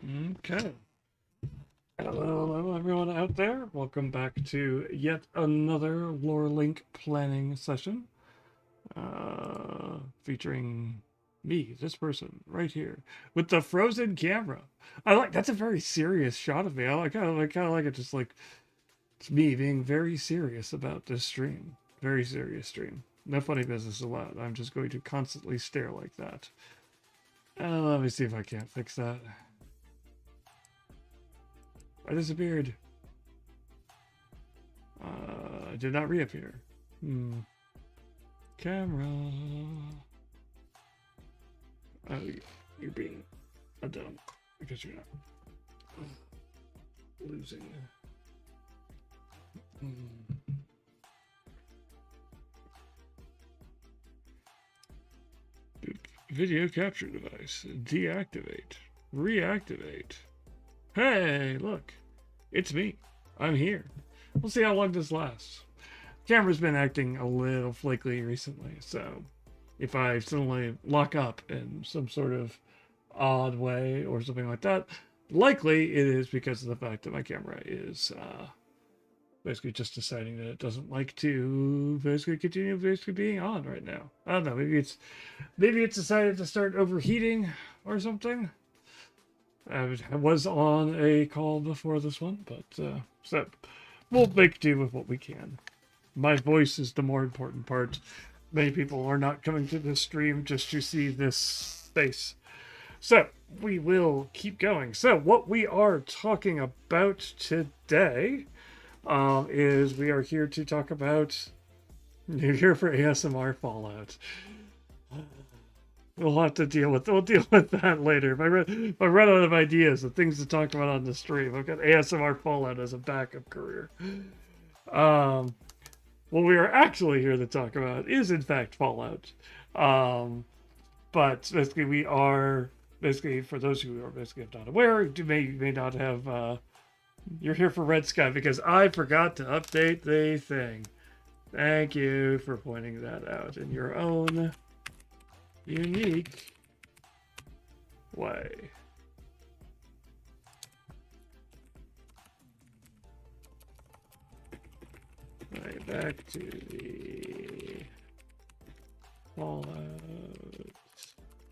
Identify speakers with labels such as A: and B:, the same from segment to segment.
A: Okay. Hello, everyone out there. Welcome back to yet another lore link planning session, featuring me, this person right here, with the frozen camera. That's a very serious shot of me. I kind of like it, just like it's me being very serious about this stream. Very serious stream. No funny business allowed. I'm just going to constantly stare like that. Let me see if I can't fix that. I disappeared. I did not reappear. Camera. Oh, you're being a dumb because you're not losing. Video capture device. Deactivate. Reactivate. Hey, look. It's me. I'm here. We'll see how long this lasts. Camera's been acting a little flaky recently, so if I suddenly lock up in some sort of odd way or something like that, likely it is because of the fact that my camera is basically just deciding that it doesn't like to basically continue basically being on right now. I don't know, maybe it's decided to start overheating or something. I was on a call before this one, but so we'll make do with what we can. My voice is the more important part. Many people are not coming to this stream just to see this face. So we will keep going. So what we are talking about today is we are here to talk about. You're here for ASMR Fallout. We'll deal with that later. If I run out of ideas of things to talk about on the stream, I've got ASMR Fallout as a backup career. What we are actually here to talk about is in fact Fallout. But basically we are for those who are basically not aware, you may not have you're here for Red Sky because I forgot to update the thing. Thank you for pointing that out in your own unique way. Right, back to the Fallout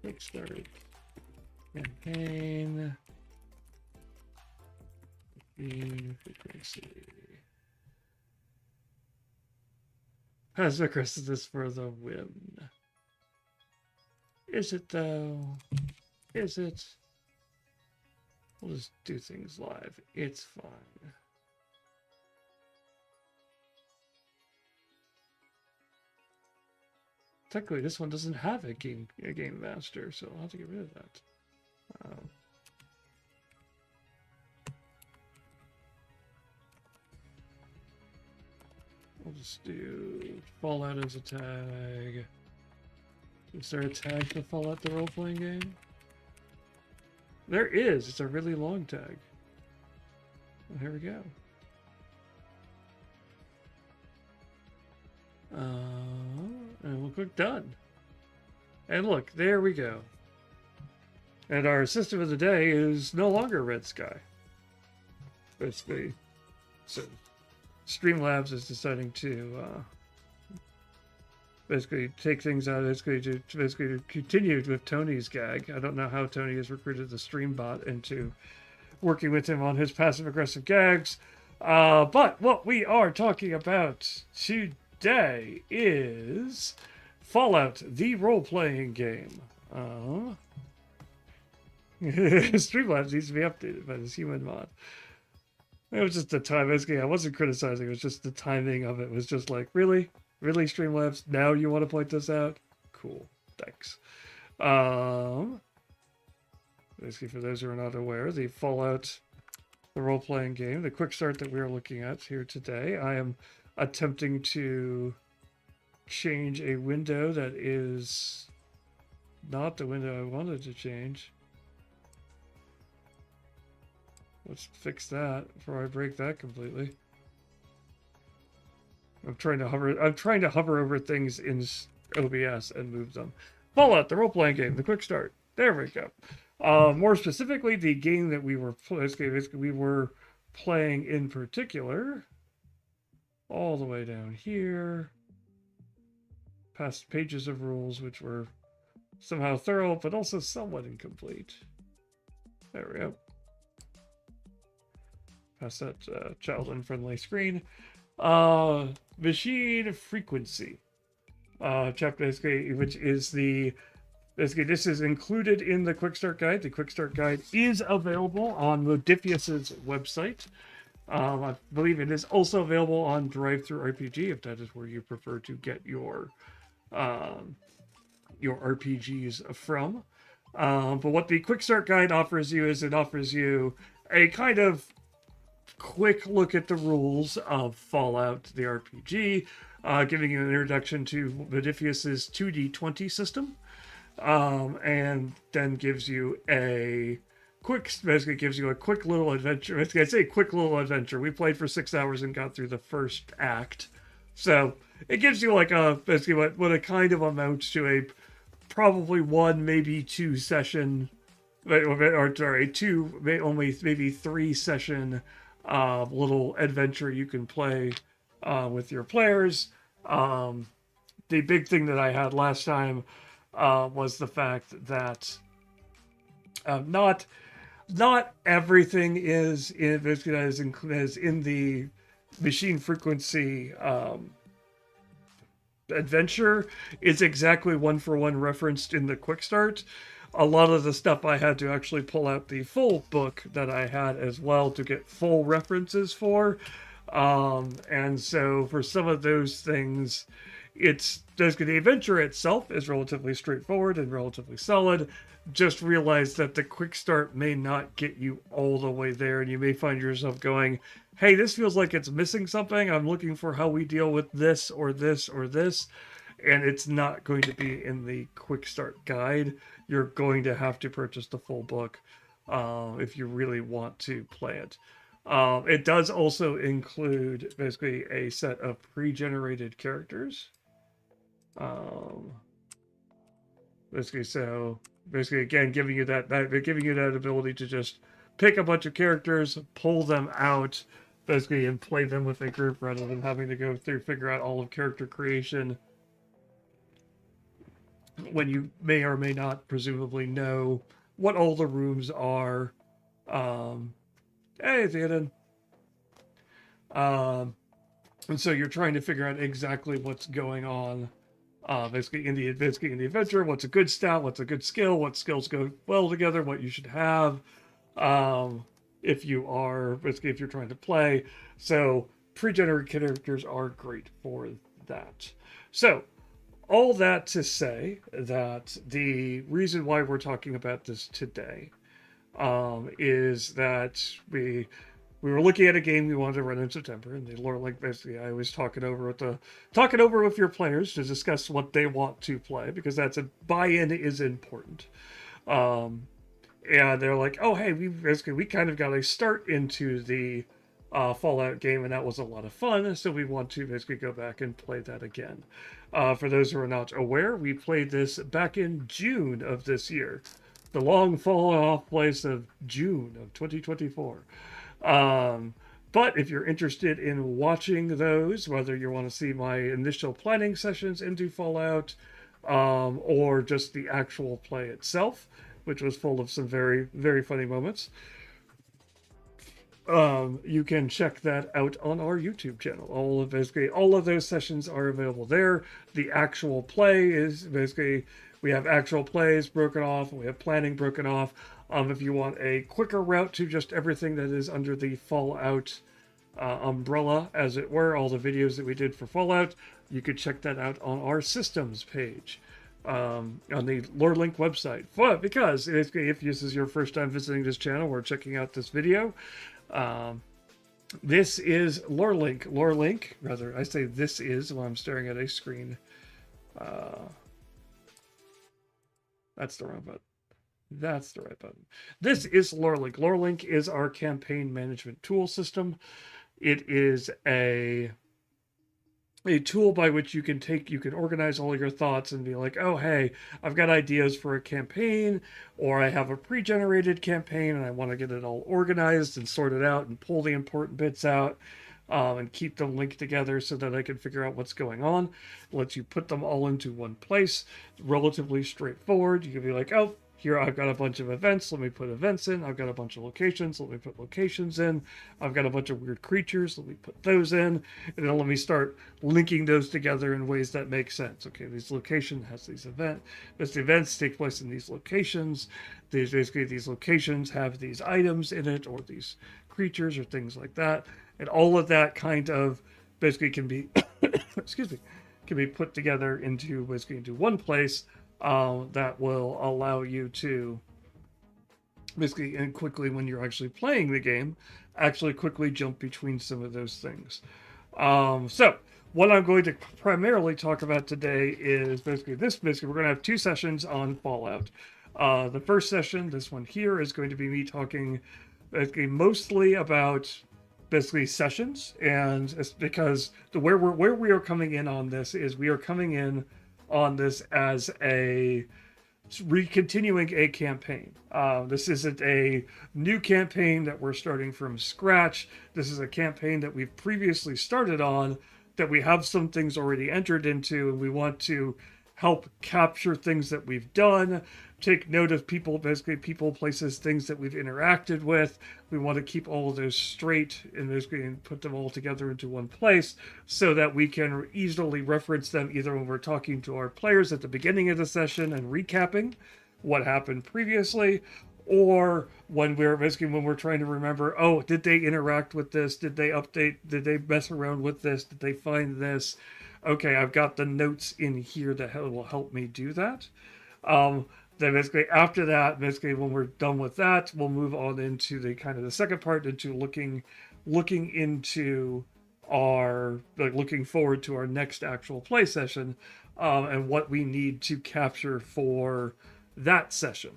A: Quickstart Campaign. How's this for the win? Is it though? Is it? We'll just do things live. It's fine. Technically, this one doesn't have a game master, so I'll have to get rid of that. We'll just do Fallout as a tag. Is there a tag for Fallout the role-playing game? There is. It's a really long tag. Well, here we go. And we'll click done. And look, there we go. And our system of the day is no longer Red Sky. Basically, so Streamlabs is deciding to basically take things out, to continue with Tony's gag. I don't know how Tony has recruited the stream bot into working with him on his passive aggressive gags. But what we are talking about today is Fallout, the role-playing game. Streamlabs needs to be updated by this human mod. It was just the time. Basically, I wasn't criticizing. It was just the timing of it was just like, really, Streamlabs. Now you want to point this out? Cool. Thanks. Basically, for those who are not aware, the Fallout, the role-playing game, the quick start that we are looking at here today, I am attempting to change a window that is not the window I wanted to change. Let's fix that before I break that completely. I'm trying to hover over things in OBS and move them. Fallout, the role-playing game, the quick start. There we go. More specifically, the game that we were playing in particular, all the way down here, past pages of rules, which were somehow thorough, but also somewhat incomplete. There we go. Past that child-unfriendly screen. Machine frequency. Chapter, which is the... Basically, this is included in the Quick Start Guide. The Quick Start Guide is available on Modifius's website. I believe it is also available on Drive-Thru RPG, if that is where you prefer to get your RPGs from. But what the Quick Start Guide offers you is it offers you a kind of quick look at the rules of Fallout, the RPG, giving you an introduction to Modifius's 2D20 system. And then gives you a quick little adventure. I say quick little adventure. We played for 6 hours and got through the first act. So it gives you like basically what it kind of amounts to a probably 1, maybe 2 session, or sorry, 2, maybe 3 session little adventure you can play with your players. The big thing that I had last time was the fact that not everything is in the machine frequency adventure is exactly one-for-one referenced in the Quick Start. A lot of the stuff I had to actually pull out the full book that I had as well to get full references for. And so for some of those things, the adventure itself is relatively straightforward and relatively solid. Just realize that the Quick Start may not get you all the way there, and you may find yourself going, hey, this feels like it's missing something. I'm looking for how we deal with this or this or this, and it's not going to be in the Quick Start Guide. You're going to have to purchase the full book if you really want to play it. It does also include basically a set of pre-generated characters. Basically, again, giving you that ability to just pick a bunch of characters, pull them out, basically, and play them with a group rather than having to go through figure out all of character creation when you may or may not presumably know what all the rooms are. Hey, Theoden. And so you're trying to figure out exactly what's going on. Basically in the adventure, what's a good stat, what's a good skill, what skills go well together, what you should have, if you're trying to play. So pre-generated characters are great for that. So all that to say that the reason why we're talking about this today is that we were looking at a game we wanted to run in September, and basically I always talk it over with your players to discuss what they want to play, because that's a buy-in is important. And they're like, oh hey, we kind of got a start into the Fallout game, and that was a lot of fun, so we want to basically go back and play that again. For those who are not aware, we played this back in June of this year, the long fallen off place of June of 2024. But if you're interested in watching those, whether you want to see my initial planning sessions into Fallout, or just the actual play itself, which was full of some very, very funny moments, you can check that out on our YouTube channel. All of those sessions are available there. The actual play is basically, we have actual plays broken off, and we have planning broken off. If you want a quicker route to just everything that is under the Fallout umbrella, as it were, all the videos that we did for Fallout, you could check that out on our systems page on the LoreLink website. But because if this is your first time visiting this channel or checking out this video, this is LoreLink. LoreLink, rather, I say this is while I'm staring at a screen. That's the wrong button. That's the right button. This is LoreLink. LoreLink is our campaign management tool system. It is a a tool by which you can organize all your thoughts and be like, oh, hey, I've got ideas for a campaign, or I have a pre-generated campaign and I want to get it all organized and sorted out and pull the important bits out, and keep them linked together so that I can figure out what's going on. It lets you put them all into one place, relatively straightforward. You can be like, oh, here I've got a bunch of events, let me put events in. I've got a bunch of locations, let me put locations in. I've got a bunch of weird creatures, let me put those in. And then let me start linking those together in ways that make sense. Okay, this location has these events. These events take place in these locations. These locations have these items in it, or these creatures, or things like that. And all of that kind of basically can be, excuse me, can be put together into one place. That will allow you to basically, and quickly when you're actually playing the game, actually quickly jump between some of those things. So what I'm going to primarily talk about today is basically we're going to have 2 sessions on Fallout. The first session, this one here, is going to be me talking basically mostly about basically sessions, and it's because where we are coming in on this is we are coming in on this as continuing a campaign. This isn't a new campaign that we're starting from scratch. This is a campaign that we've previously started on, that we have some things already entered into, and we want to help capture things that we've done, take note of people, places, things that we've interacted with. We want to keep all of those straight and put them all together into one place so that we can easily reference them either when we're talking to our players at the beginning of the session and recapping what happened previously, or when we're trying to remember, oh, did they interact with this? Did they update? Did they mess around with this? Did they find this? Okay, I've got the notes in here that will help me do that. Then basically after that, when we're done with that, we'll move on into the second part, into looking into looking forward to our next actual play session, and what we need to capture for that session.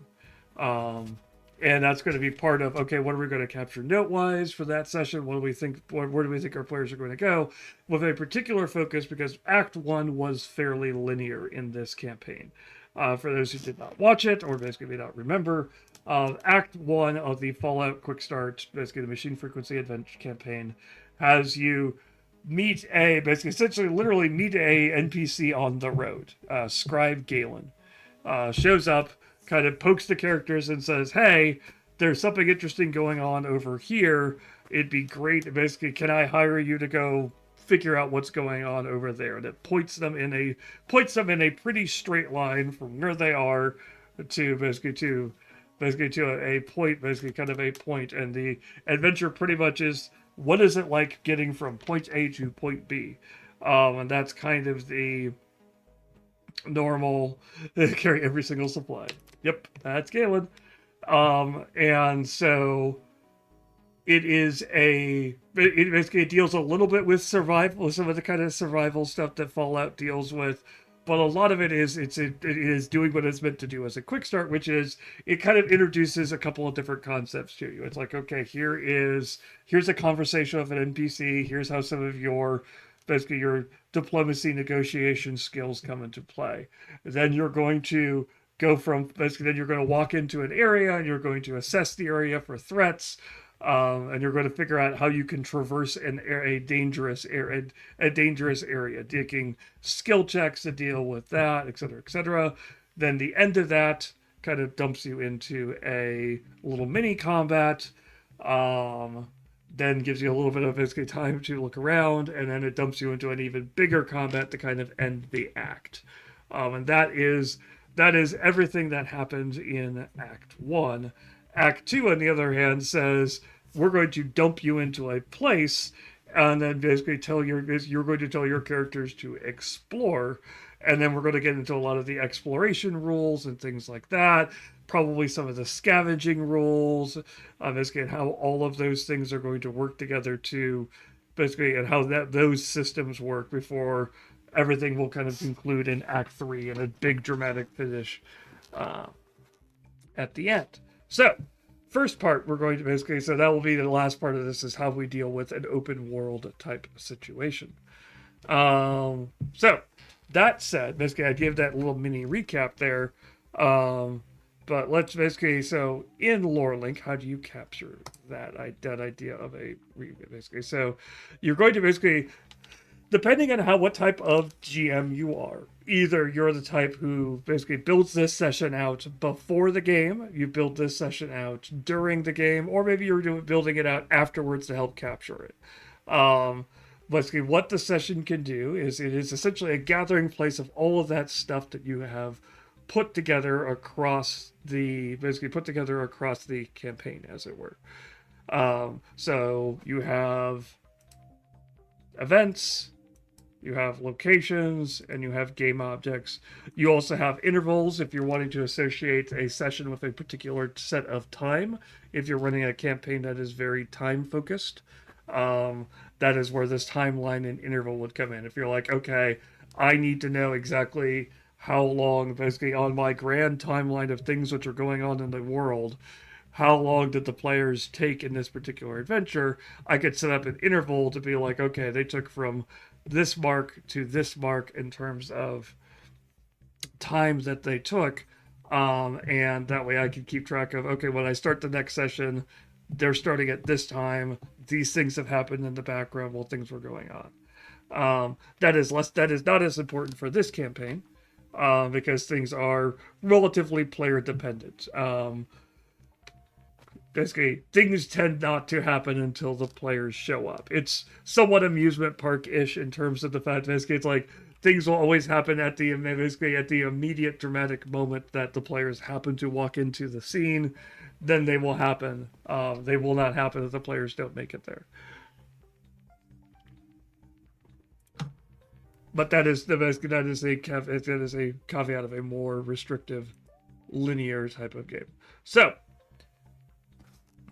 A: And that's going to be part of, okay, what are we going to capture note-wise for that session? What do we think? Where do we think our players are going to go? With a particular focus, because Act 1 was fairly linear in this campaign. For those who did not watch it, or basically may not remember, Act 1 of the Fallout Quickstart, basically the Machine Frequency Adventure campaign, has you meet literally meet a NPC on the road. Scribe Galen shows up, kind of pokes the characters and says, hey, there's something interesting going on over here. It'd be great. Basically, can I hire you to go figure out what's going on over there? And it points them in a pretty straight line from where they are to a point. And the adventure pretty much is, what is it like getting from point A to point B? And that's kind of the normal carry every single supply. Yep, that's Galen. And so it basically deals a little bit with survival, some of the kind of survival stuff that Fallout deals with, but a lot of it is doing what it's meant to do as a quick start, which is it kind of introduces a couple of different concepts to you. It's like, okay, here's a conversation of an NPC. Here's how some of your diplomacy negotiation skills come into play. Then you're going to then you're going to walk into an area and you're going to assess the area for threats. And you're going to figure out how you can traverse a dangerous area, taking skill checks to deal with that, etc., etc. Then the end of that kind of dumps you into a little mini combat. Then gives you a little bit of time to look around, and then it dumps you into an even bigger combat to kind of end the act. And that is everything that happens in Act 1. Act 2, on the other hand, says we're going to dump you into a place, and then basically you're going to tell your characters to explore, and then we're going to get into a lot of the exploration rules and things like that. Probably some of the scavenging rules, and how all of those things are going to work together and how those systems work before everything will kind of conclude in Act 3 in a big dramatic finish at the end. So, first part, we're going to so that will be the last part of this, is how we deal with an open world type situation. So that said, basically, I gave that little mini recap there. But let's basically, so in lore link, how do you capture that idea of a basically? So you're going to basically, depending on what type of GM you are, either you're the type who basically builds this session out before the game, you build this session out during the game, or maybe you're building it out afterwards to help capture it. Basically, what the session can do is it is essentially a gathering place of all of that stuff that you have put together across the campaign, as it were. So you have events, you have locations, and you have game objects. You also have intervals if you're wanting to associate a session with a particular set of time. If you're running a campaign that is very time focused, that is where this timeline and interval would come in. If you're like, okay, I need to know exactly how long, basically on my grand timeline of things which are going on in the world, how long did the players take in this particular adventure, I could set up an interval to be like, okay, they took from this mark to this mark in terms of time that they took. And that way I can keep track of, okay, when I start the next session, they're starting at this time. These things have happened in the background while things were going on. That is not as important for this campaign, because things are relatively player dependent. Basically, things tend not to happen until the players show up. It's somewhat amusement park-ish in terms of the fact that basically it's like things will always happen at the immediate dramatic moment that the players happen to walk into the scene. Then they will happen. They will not happen if the players don't make it there. But that is a caveat of a more restrictive, linear type of game. So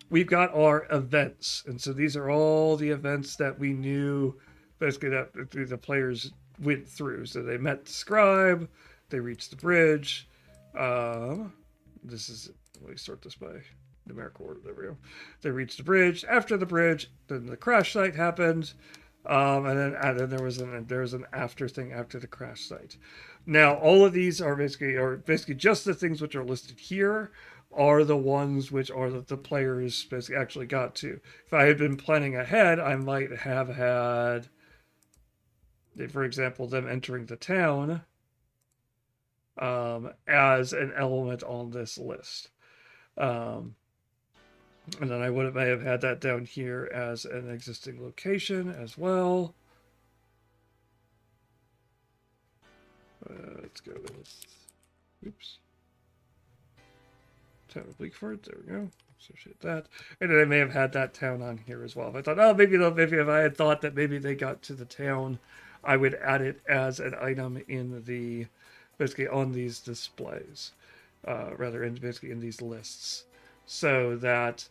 A: we've got our events, and so these are all the events that we knew basically that the players went through. So they met the scribe, they reached the bridge. This is, let me sort this by numerical order. There we go. They reached the bridge. After the bridge, then the crash site happened. And then there was an after thing after the crash site. Now all of these are basically just the things which are listed here are the ones which are that the players basically actually got to. If I had been planning ahead, I might have had, for example, them entering the town as an element on this list. And then I may have had that down here as an existing location as well. Let's go with, oops. Town of Bleakford, there we go. Associate that. And then I may have had that town on here as well. But I thought, oh, maybe if I had thought that maybe they got to the town, I would add it as an item in the, basically on these displays. Basically in these lists. So that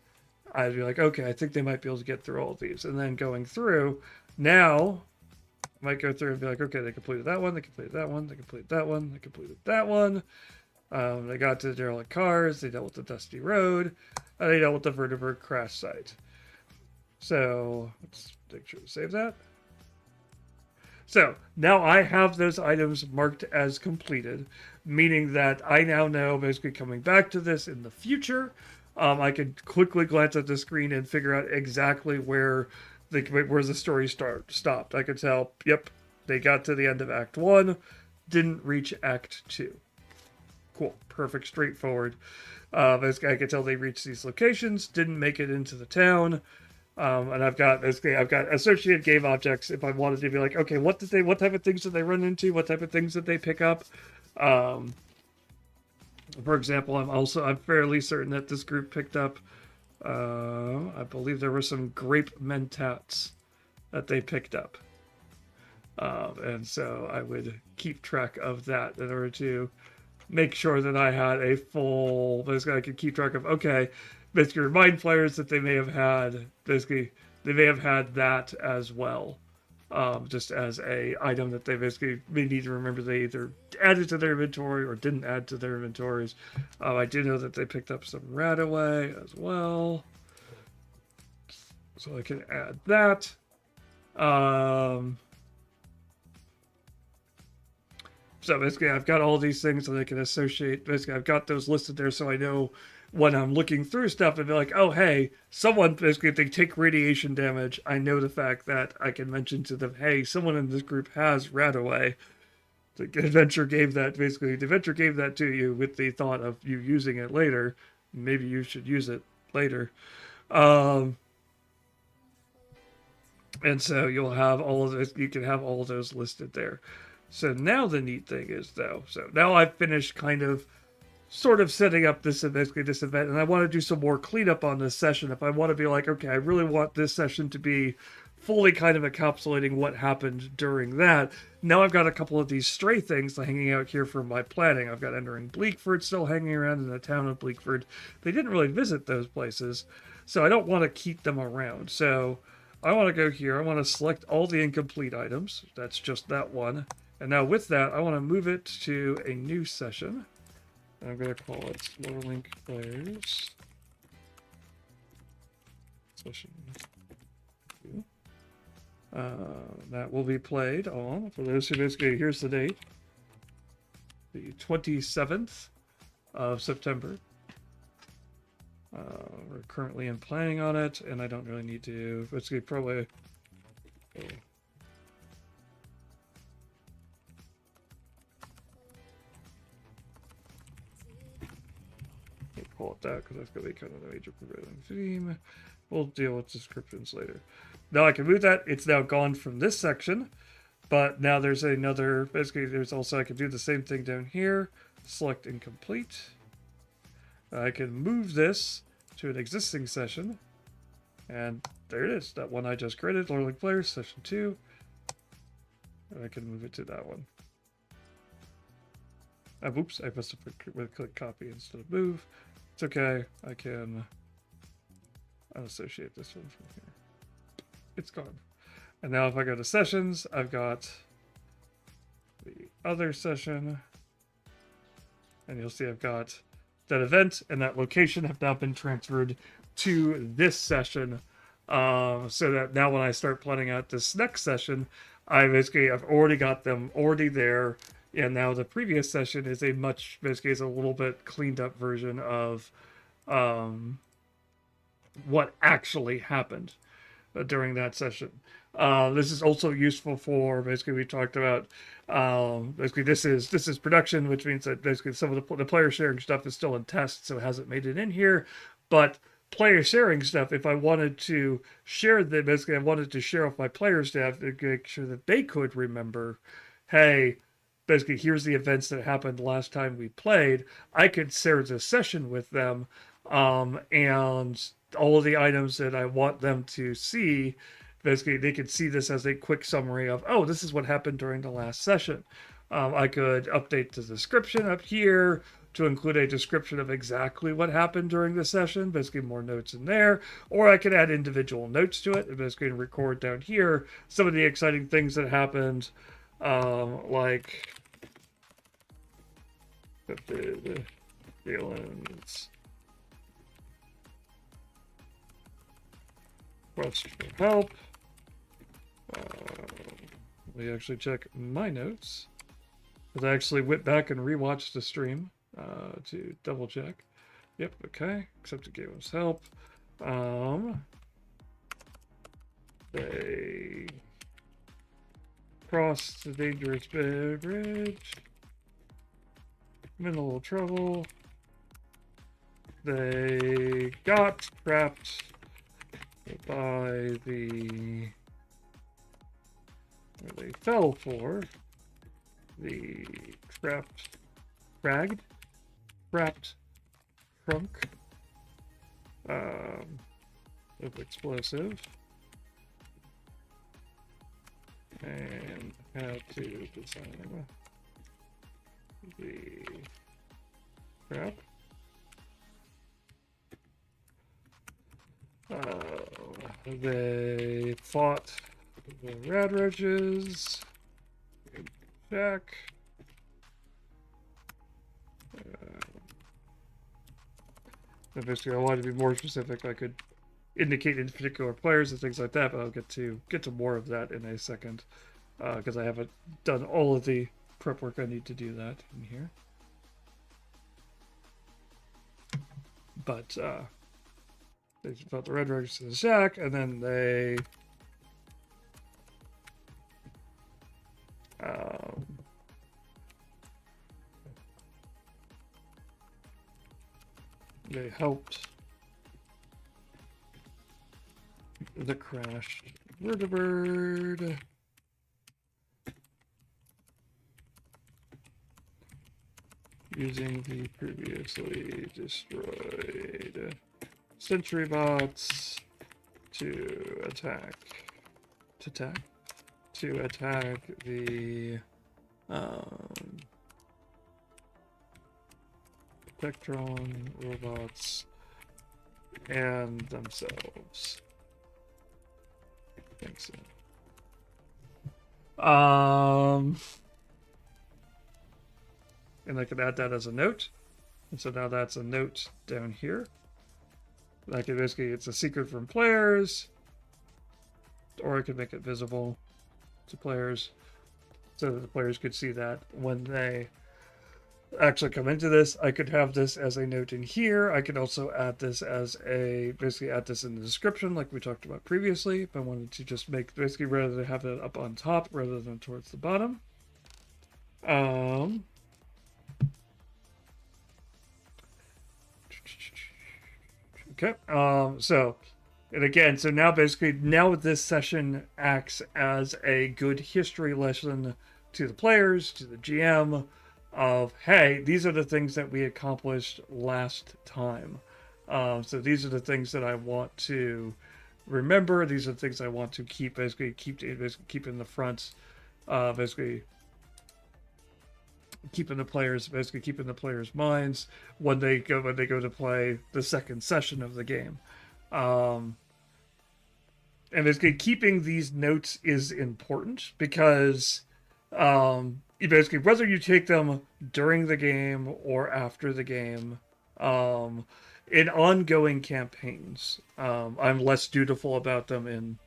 A: I'd be like, okay, I think they might be able to get through all of these. And then going through, now I might go through and be like, okay, they completed that one, they completed that one, they completed that one, they completed that one. They got to the derelict cars, they dealt with the dusty road, and they dealt with the vertebrate crash site. So let's make sure to save that. So now I have those items marked as completed, meaning that I now know, basically coming back to this in the future, I can quickly glance at the screen and figure out exactly where the story stopped. I could tell, yep, they got to the end of Act 1, didn't reach Act 2. Cool, perfect, straightforward. Basically, I could tell they reached these locations, didn't make it into the town. And I've got associated game objects if I wanted to be like, okay, what type of things did they run into? What type of things did they pick up? For example, I'm fairly certain that this group picked up, I believe there were some grape mentats that they picked up. And so I would keep track of that in order to make sure that I had a full, basically I could keep track of, okay, basically remind players that they may have had that as well. Just as a item that they basically may need to remember they either added to their inventory or didn't add to their inventories. I do know that they picked up some Radaway as well. So I can add that. So basically, I've got all these things that I can associate. Basically, I've got those listed there, so I know when I'm looking through stuff and be like, oh, hey, someone, basically, if they take radiation damage, I know the fact that I can mention to them, hey, someone in this group has Radaway. The adventure gave that, basically, the adventure gave that to you with the thought of you using it later. Maybe you should use it later. And so you'll have all of this, you can have all of those listed there. So now the neat thing is, though, so now I've finished kind of sort of setting up this basically this event, and I want to do some more cleanup on this session. If I want to be like, okay, I really want this session to be fully kind of encapsulating what happened during that. Now I've got a couple of these stray things hanging out here for my planning. I've got entering Bleakford still hanging around in the town of Bleakford. They didn't really visit those places, so I don't want to keep them around. So I want to go here. I want to select all the incomplete items. That's just that one. And now with that, I want to move it to a new session. I'm going to call it Lorelink Players. Session 2. That will be played on, for those who basically, here's the date, the 27th of September. We're currently in planning on it, and I don't really need to, basically probably... Call it that because that's going to be kind of the major prevailing theme. We'll deal with descriptions later. Now I can move that. It's now gone from this section, but now there's another, basically there's also, I can do the same thing down here, select incomplete. I can move this to an existing session, and there it is, that one I just created, Lorelink Players, session 2. And I can move it to that one. Oops, I must have click copy instead of move. It's okay, I can unassociate this one from here. It's gone. And now if I go to sessions, I've got the other session. And you'll see I've got that event and that location have now been transferred to this session. So that now when I start planning out this next session, I've already got them already there. And now the previous session is a basically is a little bit cleaned up version of what actually happened during that session. This is also useful for, basically we talked about, basically this is production, which means that basically some of the player sharing stuff is still in test, so it hasn't made it in here. But player sharing stuff, if I wanted to share the, basically I wanted to share with my player staff to make sure that they could remember, hey, basically, here's the events that happened last time we played. I could share the session with them, and all of the items that I want them to see, basically, they could see this as a quick summary of, oh, this is what happened during the last session. I could update the description up here to include a description of exactly what happened during the session, basically more notes in there, or I could add individual notes to it, and basically record down here some of the exciting things that happened, like the villains request for help. Let me actually check my notes, because I actually went back and rewatched the stream to double check. Yep, okay. Accepted gave us help. They crossed the dangerous bridge. I'm in a little trouble. They got trapped by they fell for the trapped trunk of explosive, and had to design the trap. They fought the rad roaches. Check. Basically, I wanted to be more specific. I could indicate in particular players and things like that, but I'll get to more of that in a second, because I haven't done all of the prep work I need to do that in here. But they felt the red rugs to the shack, and then they helped the crashed vertibird. Using the previously destroyed sentry bots to attack the Spectron robots and themselves. I think so. And I can add that as a note. And so now that's a note down here. I can basically, it's a secret from players, or I could make it visible to players so that the players could see that when they actually come into this. I could have this as a note in here. I could also add this as basically add this in the description like we talked about previously, if I wanted to just make, basically rather than have it up on top rather than towards the bottom. Okay, so, and again, so now basically, now this session acts as a good history lesson to the players, to the GM, of, hey, these are the things that we accomplished last time. So these are the things that I want to remember. These are the things I want to keep, basically keep in the front, basically keeping the players' minds when they go to play the second session of the game. And basically keeping these notes is important because basically whether you take them during the game or after the game, in ongoing campaigns, I'm less dutiful about them in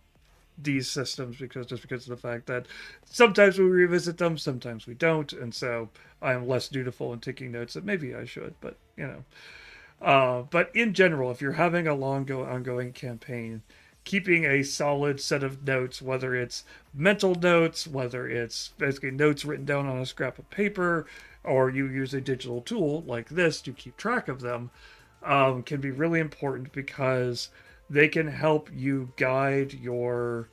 A: these systems because of the fact that sometimes we revisit them, sometimes we don't, and so I'm less dutiful in taking notes that maybe I should, but you know. But in general, if you're having a ongoing campaign, keeping a solid set of notes, whether it's mental notes, whether it's basically notes written down on a scrap of paper, or you use a digital tool like this to keep track of them, can be really important because they can help you guide your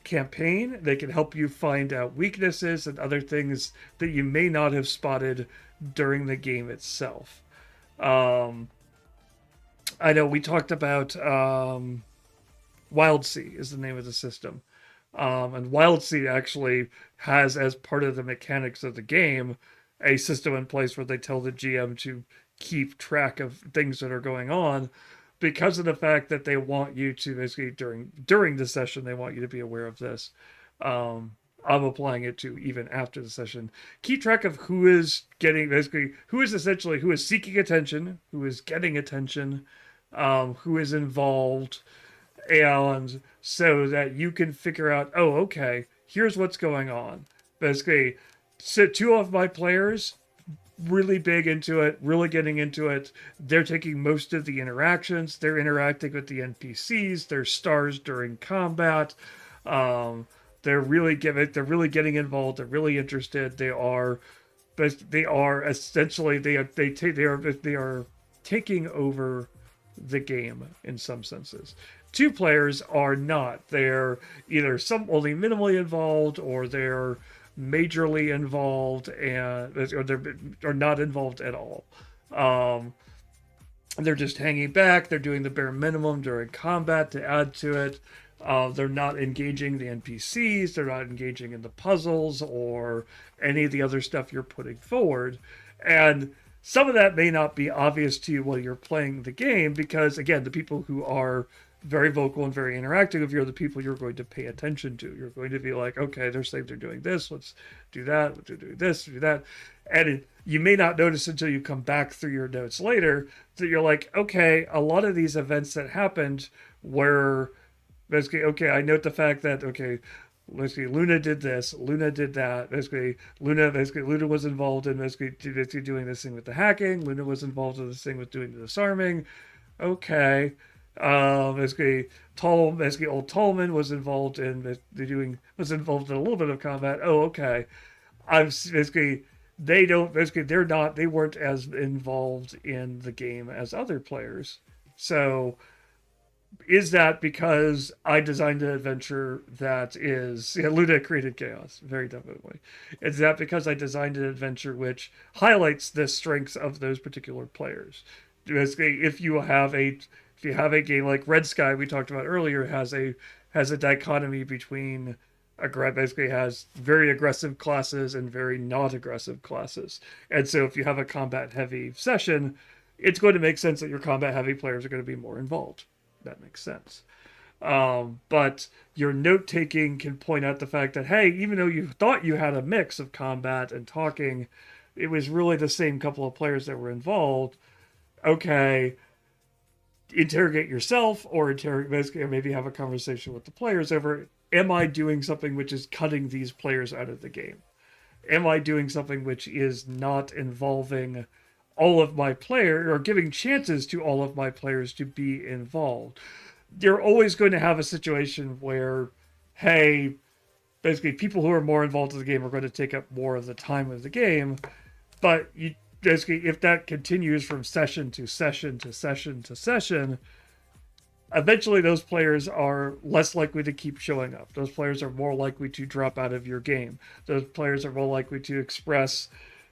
A: campaign. They can help you find out weaknesses and other things that you may not have spotted during the game itself. I know we talked about Wild Sea is the name of the system. And Wild Sea actually has, as part of the mechanics of the game, a system in place where they tell the GM to keep track of things that are going on, because of the fact that they want you to basically during the session, they want you to be aware of this. I'm applying it to even after the session. Keep track of who is seeking attention, who is getting attention, who is involved, and so that you can figure out, oh, okay, here's what's going on. Basically, so 2 of my players really big into it, really getting into it. They're taking most of the interactions. They're interacting with the NPCs. They're stars during combat. They're really getting involved. They're really interested. They are essentially they are taking over the game in some senses. 2 players are not. They're either only minimally involved, or they're majorly involved, or they're not involved at all. They're just hanging back. They're doing the bare minimum during combat to add to it. They're not engaging the NPCs. They're not engaging in the puzzles or any of the other stuff you're putting forward. And some of that may not be obvious to you while you're playing the game, because again, the people who are very vocal and very interactive, you're the people you're going to pay attention to. You're going to be like, okay, they're saying they're doing this, let's do that, they're doing this, do that. And you may not notice until you come back through your notes later that you're like, okay, a lot of these events that happened were basically, okay, I note the fact that, okay, Basically, Luna did this, Luna did that. Luna was involved in basically doing this thing with the hacking. Luna was involved in this thing with doing the disarming. Okay. Basically old Tallman was involved in was involved in a little bit of combat. Oh, okay. I'm basically they weren't as involved in the game as other players. So is that because I designed an adventure that is, yeah, Luna created chaos, very definitely. Is that because I designed an adventure which highlights the strengths of those particular players? Basically, if you have a game like Red Sky we talked about earlier has a dichotomy between basically has very aggressive classes and very not aggressive classes. And so if you have a combat heavy session, it's going to make sense that your combat heavy players are going to be more involved. That makes sense. But your note taking can point out the fact that, hey, even though you thought you had a mix of combat and talking, it was really the same couple of players that were involved. Okay, interrogate yourself or basically maybe have a conversation with the players over, am I doing something which is cutting these players out of the game? Am I doing something which is not involving all of my players or giving chances to all of my players to be involved? You're always going to have a situation where, hey, basically people who are more involved in the game are going to take up more of the time of the game, but you basically, if that continues from session to session to session to session, eventually those players are less likely to keep showing up. Those players are more likely to drop out of your game. Those players are more likely to express,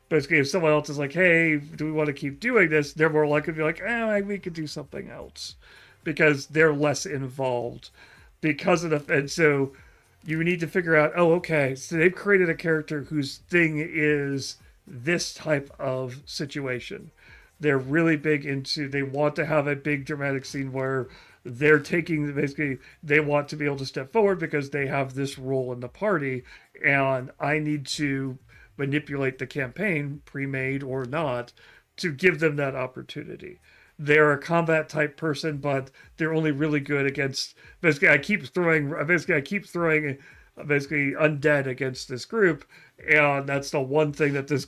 A: basically, if someone else is like, hey, do we want to keep doing this? They're more likely to be like, we could do something else, because they're less involved because of the, and so you need to figure out, oh, okay, so they've created a character whose thing is this type of situation. They're really big into, they want to have a big dramatic scene where they're taking, basically, they want to be able to step forward because they have this role in the party, and I need to manipulate the campaign, pre-made or not, to give them that opportunity. They're a combat type person, but they're only really good against, basically I keep throwing undead against this group, and that's the one thing that this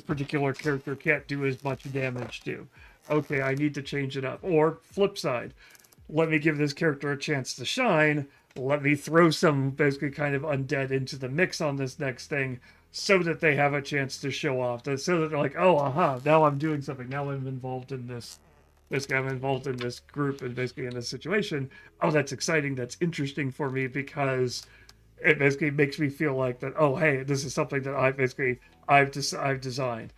A: particular character can't do as much damage to. Okay, I need to change it up. Or flip side, let me give this character a chance to shine. Let me throw some basically kind of undead into the mix on this next thing, so that they have a chance to show off. So that they're like, oh, aha, now I'm doing something. Now I'm involved in this. Basically, I'm involved in this group and basically in this situation. Oh, that's exciting. That's interesting for me because it basically makes me feel like that, oh, hey, this is something that I've designed.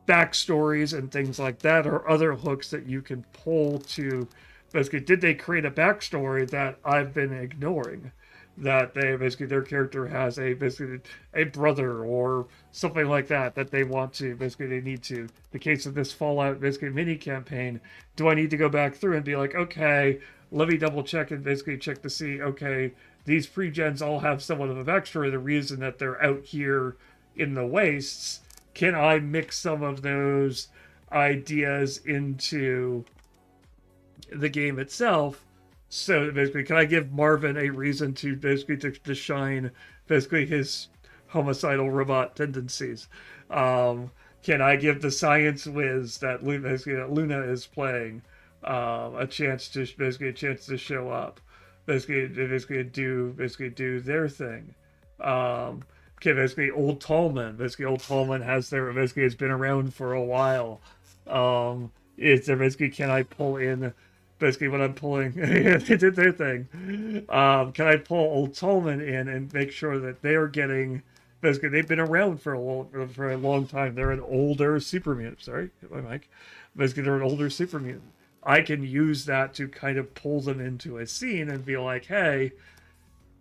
A: Backstories and things like that are other hooks that you can pull to basically, did they create a backstory that I've been ignoring? That they basically, their character has basically a brother or something like that they want to, basically they need to. The case of this Fallout basically mini campaign, do I need to go back through and be like, okay, let me double check and basically check to see, okay, these pre-gens all have somewhat of a backstory, the reason that they're out here in the wastes. Can I mix some of those ideas into the game itself? So basically, can I give Marvin a reason to basically to shine basically his homicidal robot tendencies? Can I give the science whiz that Luna is playing a chance to show up? Basically do their thing. Okay, basically old Tallman has has been around for a while. Is there basically, can I pull in basically when I'm pulling they did their thing. Can I pull old Tallman in and make sure that they are getting, basically they've been around for a long time. They're an older super mutant. Sorry, hit my mic. Basically, they're an older super mutant. I can use that to kind of pull them into a scene and be like, hey,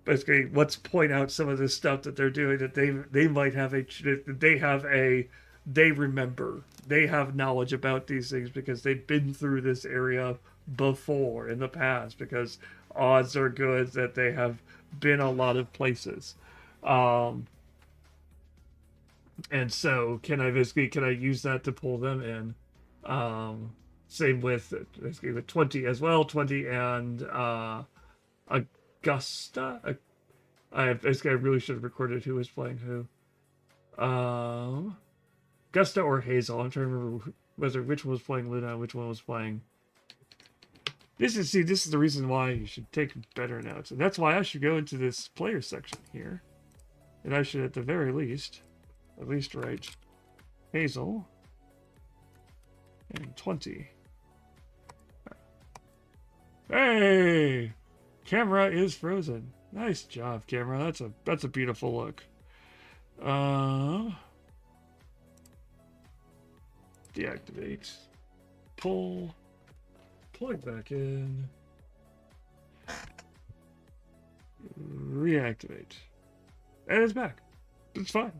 A: basically, let's point out some of the stuff that they're doing that they might have they remember. They have knowledge about these things because they've been through this area before in the past, because odds are good that they have been a lot of places. And so can I use that to pull them in? Same with basically with 20 as well. 20 and Augusta. I really should have recorded who was playing who. Gusta or Hazel. I'm trying to remember which one was playing Luna and which one was playing. This is the reason why you should take better notes. And that's why I should go into this player section here. And I should, at the very least, write Hazel and 20. Hey! Camera is frozen. Nice job, camera. That's a beautiful look. Deactivate. Pull. Plug back in. Reactivate. And it's back. It's fine.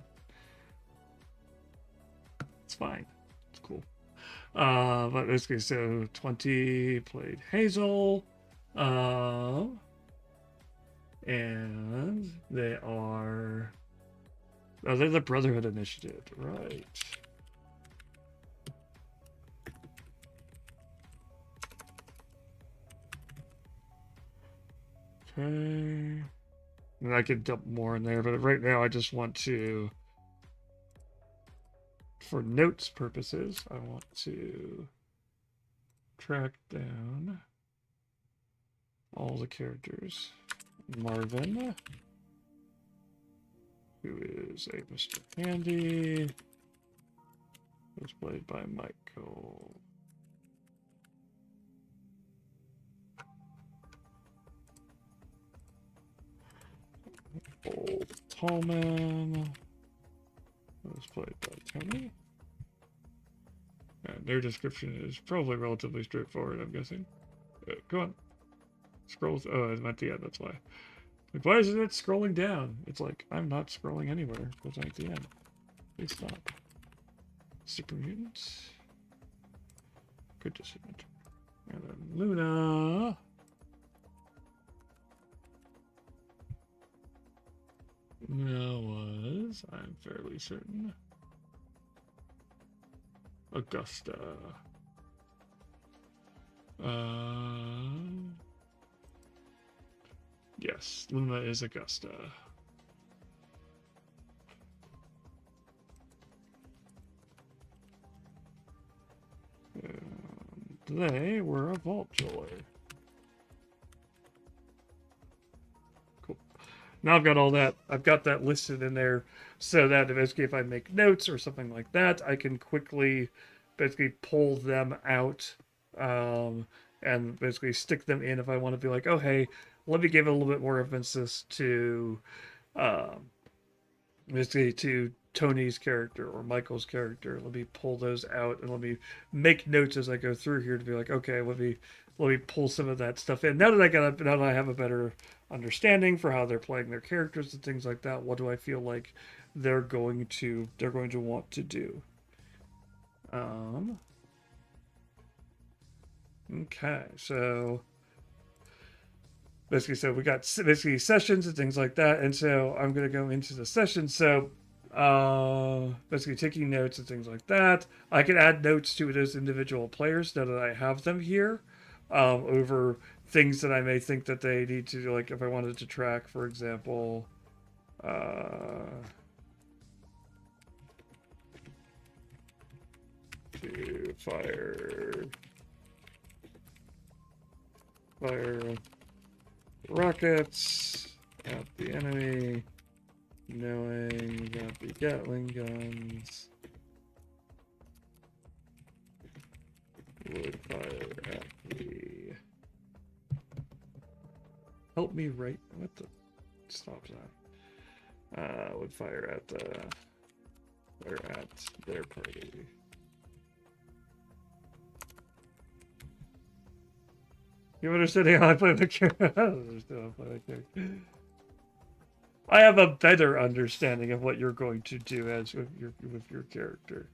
A: It's fine. It's cool. But basically, so 20 played Hazel. And they are... Oh, they're the Brotherhood Initiative. Right. Okay. And I could dump more in there, but right now I just want to... For notes purposes, I want to track down all the characters. Marvin, who is a Mr. Handy, was played by Michael. Old Tallman was played by Tony. And their description is probably relatively straightforward, I'm guessing. Go on. Scroll. Oh, it went at the end, that's why. Like, why isn't it scrolling down? It's like, I'm not scrolling anywhere. It's at the end. Please stop. Super Mutants. Good decision. And then Luna. Luna was, I'm fairly certain, Augusta. Yes, Luna is Augusta. And they were a Vault Jeweler. Cool. Now I've got all that. I've got that listed in there so that basically if I make notes or something like that, I can quickly basically pull them out and basically stick them in if I want to be like, oh, hey, let me give a little bit more emphasis to basically to Tony's character or Michael's character. Let me pull those out and let me make notes as I go through here to be like, okay, let me pull some of that stuff in. Now that I have a better understanding for how they're playing their characters and things like that, what do I feel like they're going to want to do? Okay, so basically, we got basically sessions and things like that, and so I'm going to go into the session. So basically taking notes and things like that. I can add notes to those individual players now that I have them here over things that I may think that they need to do, like if I wanted to track, for example, to fire rockets at the enemy, knowing that the Gatling guns would fire at the... Help me write... What the... Stop that. Would fire at the... Fire at their party. You understand how I play the character? I don't understand how I play the character. I have a better understanding of what you're going to do as with your character.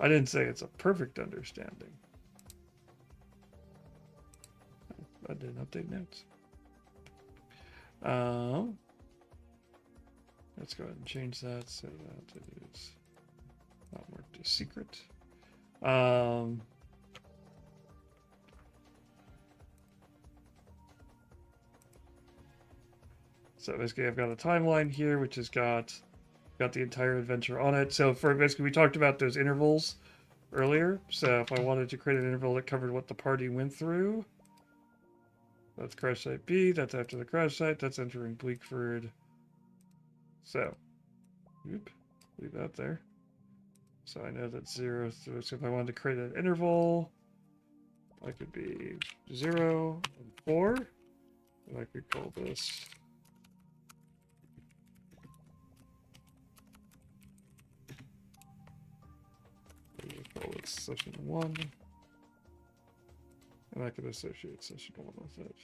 A: I didn't say it's a perfect understanding. I didn't update notes. Let's go ahead and change that so that it is not marked as secret. So basically I've got a timeline here, which has got the entire adventure on it. So for basically, we talked about those intervals earlier. So if I wanted to create an interval that covered what the party went through, that's crash site B, that's after the crash site, that's entering Bleakford. So, leave that there. So I know that's 0. So if I wanted to create an interval, I could be 0 and 4. And I could call this session 1. And I could associate session 1 with it.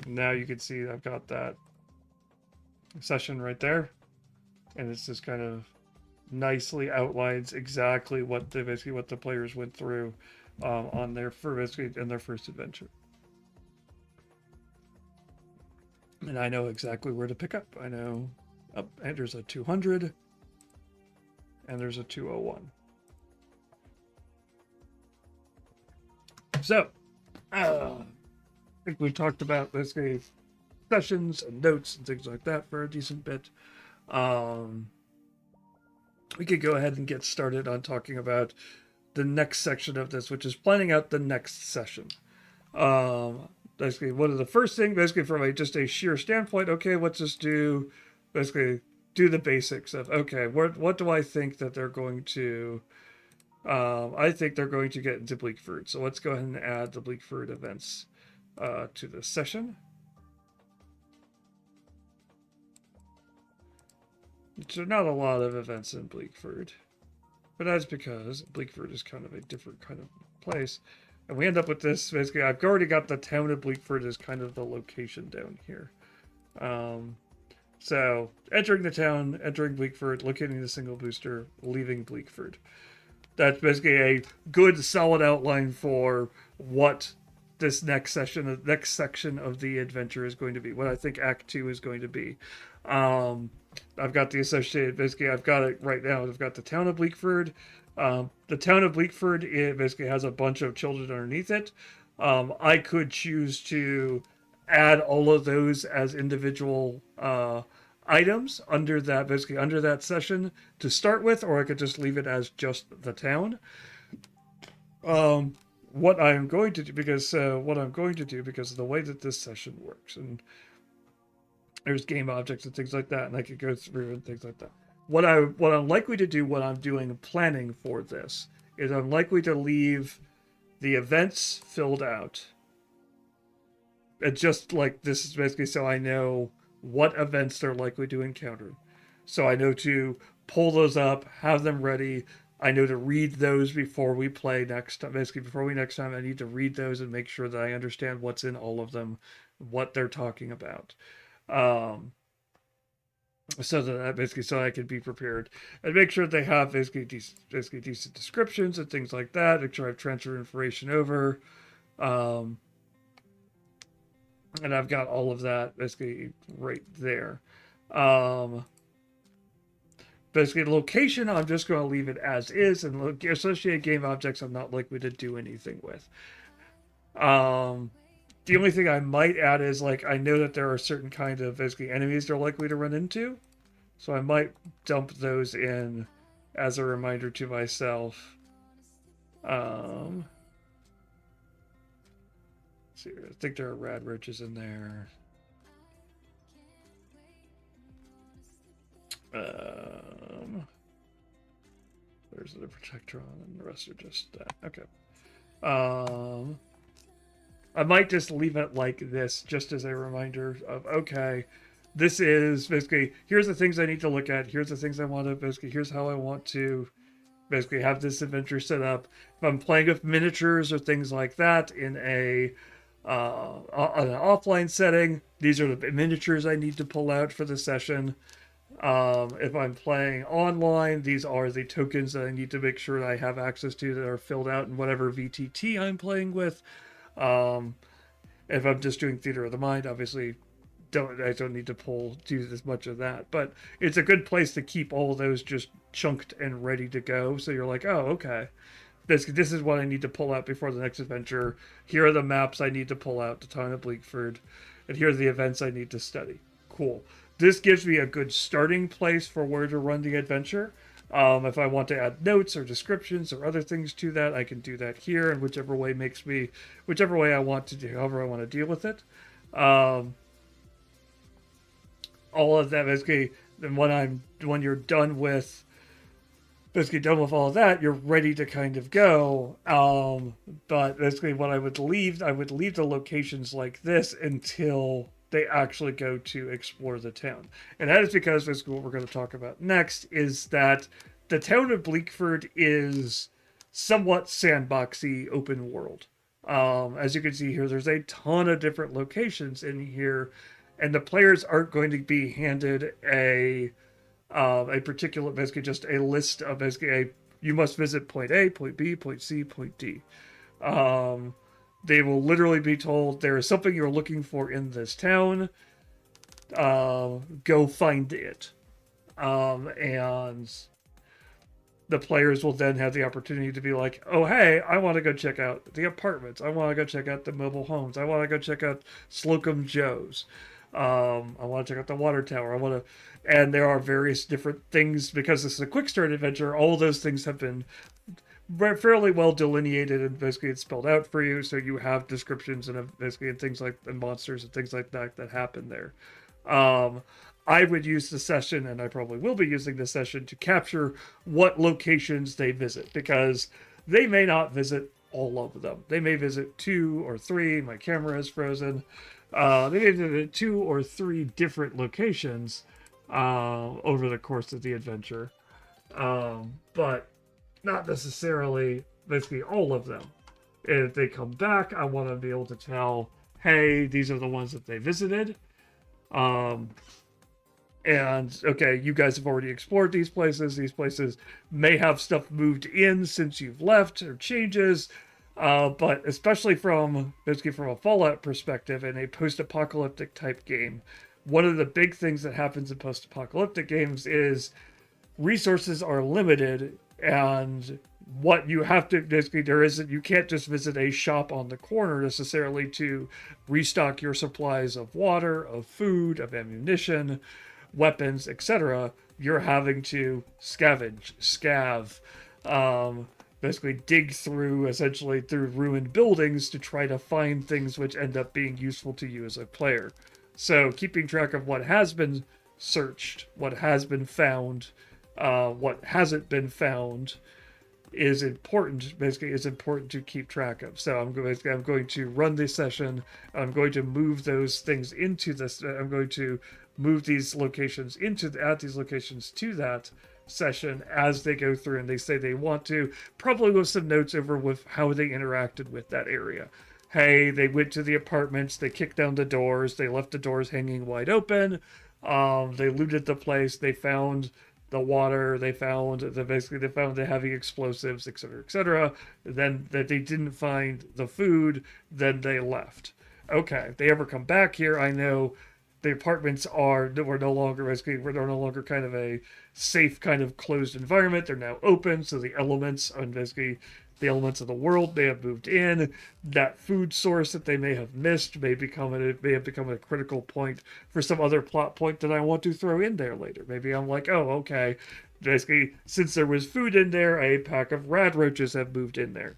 A: Now you can see I've got that session right there. And it's just kind of nicely outlines exactly what the players went through on their first adventure. And I know exactly where to pick up. I know and there's a 200 and there's a 201. So, I think we talked about basically sessions and notes and things like that for a decent bit. We could go ahead and get started on talking about the next section of this, which is planning out the next session. Basically, one of the first things, basically from just a sheer standpoint, okay, let's just do the basics of, okay, what do I think that they're going to... I think they're going to get into Bleakford. So let's go ahead and add the Bleakford events to the session. So not a lot of events in Bleakford. But that's because Bleakford is kind of a different kind of place. And we end up with this, basically, I've already got the town of Bleakford as kind of the location down here. So, entering the town, entering Bleakford, locating the single booster, leaving Bleakford. That's basically a good, solid outline for what this next section of the adventure is going to be. What I think Act 2 is going to be. I've got the associated, basically, I've got it right now. I've got the town of Bleakford. The town of Bleakford, it basically has a bunch of children underneath it. I could choose to add all of those as individual items under that session to start with, or I could just leave it as just the town. What I'm going to do, because of the way that this session works, and there's game objects and things like that, and I could go through and things like that. What I'm likely to do when I'm doing planning for this is I'm likely to leave the events filled out. And just like this is basically so I know what events they're likely to encounter. So I know to pull those up, have them ready. I know to read those before we play next time. Basically, before we next time, I need to read those and make sure that I understand what's in all of them, what they're talking about. So I can be prepared and make sure they have basically decent descriptions and things like that. Make sure I've transferred information over, and I've got all of that basically right there. Basically, the location I'm just going to leave it as is, and associated game objects I'm not likely to do anything with. The only thing I might add is, like, I know that there are certain kind of basically enemies they're likely to run into. So I might dump those in as a reminder to myself. Let's see, I think there are rad roaches in there. There's the Protectron, and the rest are just that. Okay. I might just leave it like this, just as a reminder of, okay, this is basically, here's the things I need to look at, here's the things I want to, basically, here's how I want to basically have this adventure set up. If I'm playing with miniatures or things like that in an offline setting, these are the miniatures I need to pull out for the session. If I'm playing online, these are the tokens that I need to make sure I have access to that are filled out in whatever VTT I'm playing with. If I'm just doing Theater of the Mind, obviously I don't need to do as much of that, but it's a good place to keep all of those just chunked and ready to go. So you're like, oh, okay, this is what I need to pull out before the next adventure. Here are the maps I need to pull out to town of Bleakford. and here are the events I need to study. Cool. This gives me a good starting place for where to run the adventure. If I want to add notes or descriptions or other things to that, I can do that here, and whichever way I want to do, however I want to deal with it. All of that basically. Then when you're done with all of that, you're ready to kind of go. But basically, what I would leave the locations like this until they actually go to explore the town. And that is because basically what we're going to talk about next is that the town of Bleakford is somewhat sandboxy open world. As you can see here, there's a ton of different locations in here, and the players aren't going to be handed a particular, basically just a list of you must visit point A, point B, point C, point D. They will literally be told there is something you're looking for in this town. Go find it. And the players will then have the opportunity to be like, oh, hey, I want to go check out the apartments. I want to go check out the mobile homes. I want to go check out Slocum Joe's. I want to check out the water tower. And there are various different things, because this is a quick start adventure. All of those things have been fairly well delineated, and basically it's spelled out for you, so you have descriptions and basically and things like and monsters and things like that happen there. I would use the session, and I probably will be using the session, to capture what locations they visit, because they may not visit all of them. They may visit 2 or 3. My camera is frozen. They may visit 2 or 3 different locations over the course of the adventure, but not necessarily basically all of them. And if they come back, I want to be able to tell, hey, these are the ones that they visited. And okay, you guys have already explored these places. These places may have stuff moved in since you've left, or changes. But especially from a Fallout perspective in a post-apocalyptic type game, one of the big things that happens in post-apocalyptic games is resources are limited, and what you have to basically you can't just visit a shop on the corner necessarily to restock your supplies of water, of food, of ammunition, weapons, etc. You're having to scav, basically dig through ruined buildings to try to find things which end up being useful to you as a player. So keeping track of what has been searched, what has been found, what hasn't been found is important. Basically, it's important to keep track of. So I'm going to run this session. I'm going to move those things into this. I'm going to move these locations add these locations to that session as they go through, and they say they want to, probably with some notes over with how they interacted with that area. Hey, they went to the apartments, they kicked down the doors, they left the doors hanging wide open, they looted the place, they found the water, they found the heavy explosives, etc. Then that they didn't find the food, then they left. Okay, if they ever come back here, I know the apartments were no longer kind of a safe kind of closed environment. They're now open, so the elements of the world may have moved in. That food source that they may have missed may have become a critical point for some other plot point that I want to throw in there later. Maybe I'm like, oh, okay, basically, since there was food in there, a pack of rad roaches have moved in there.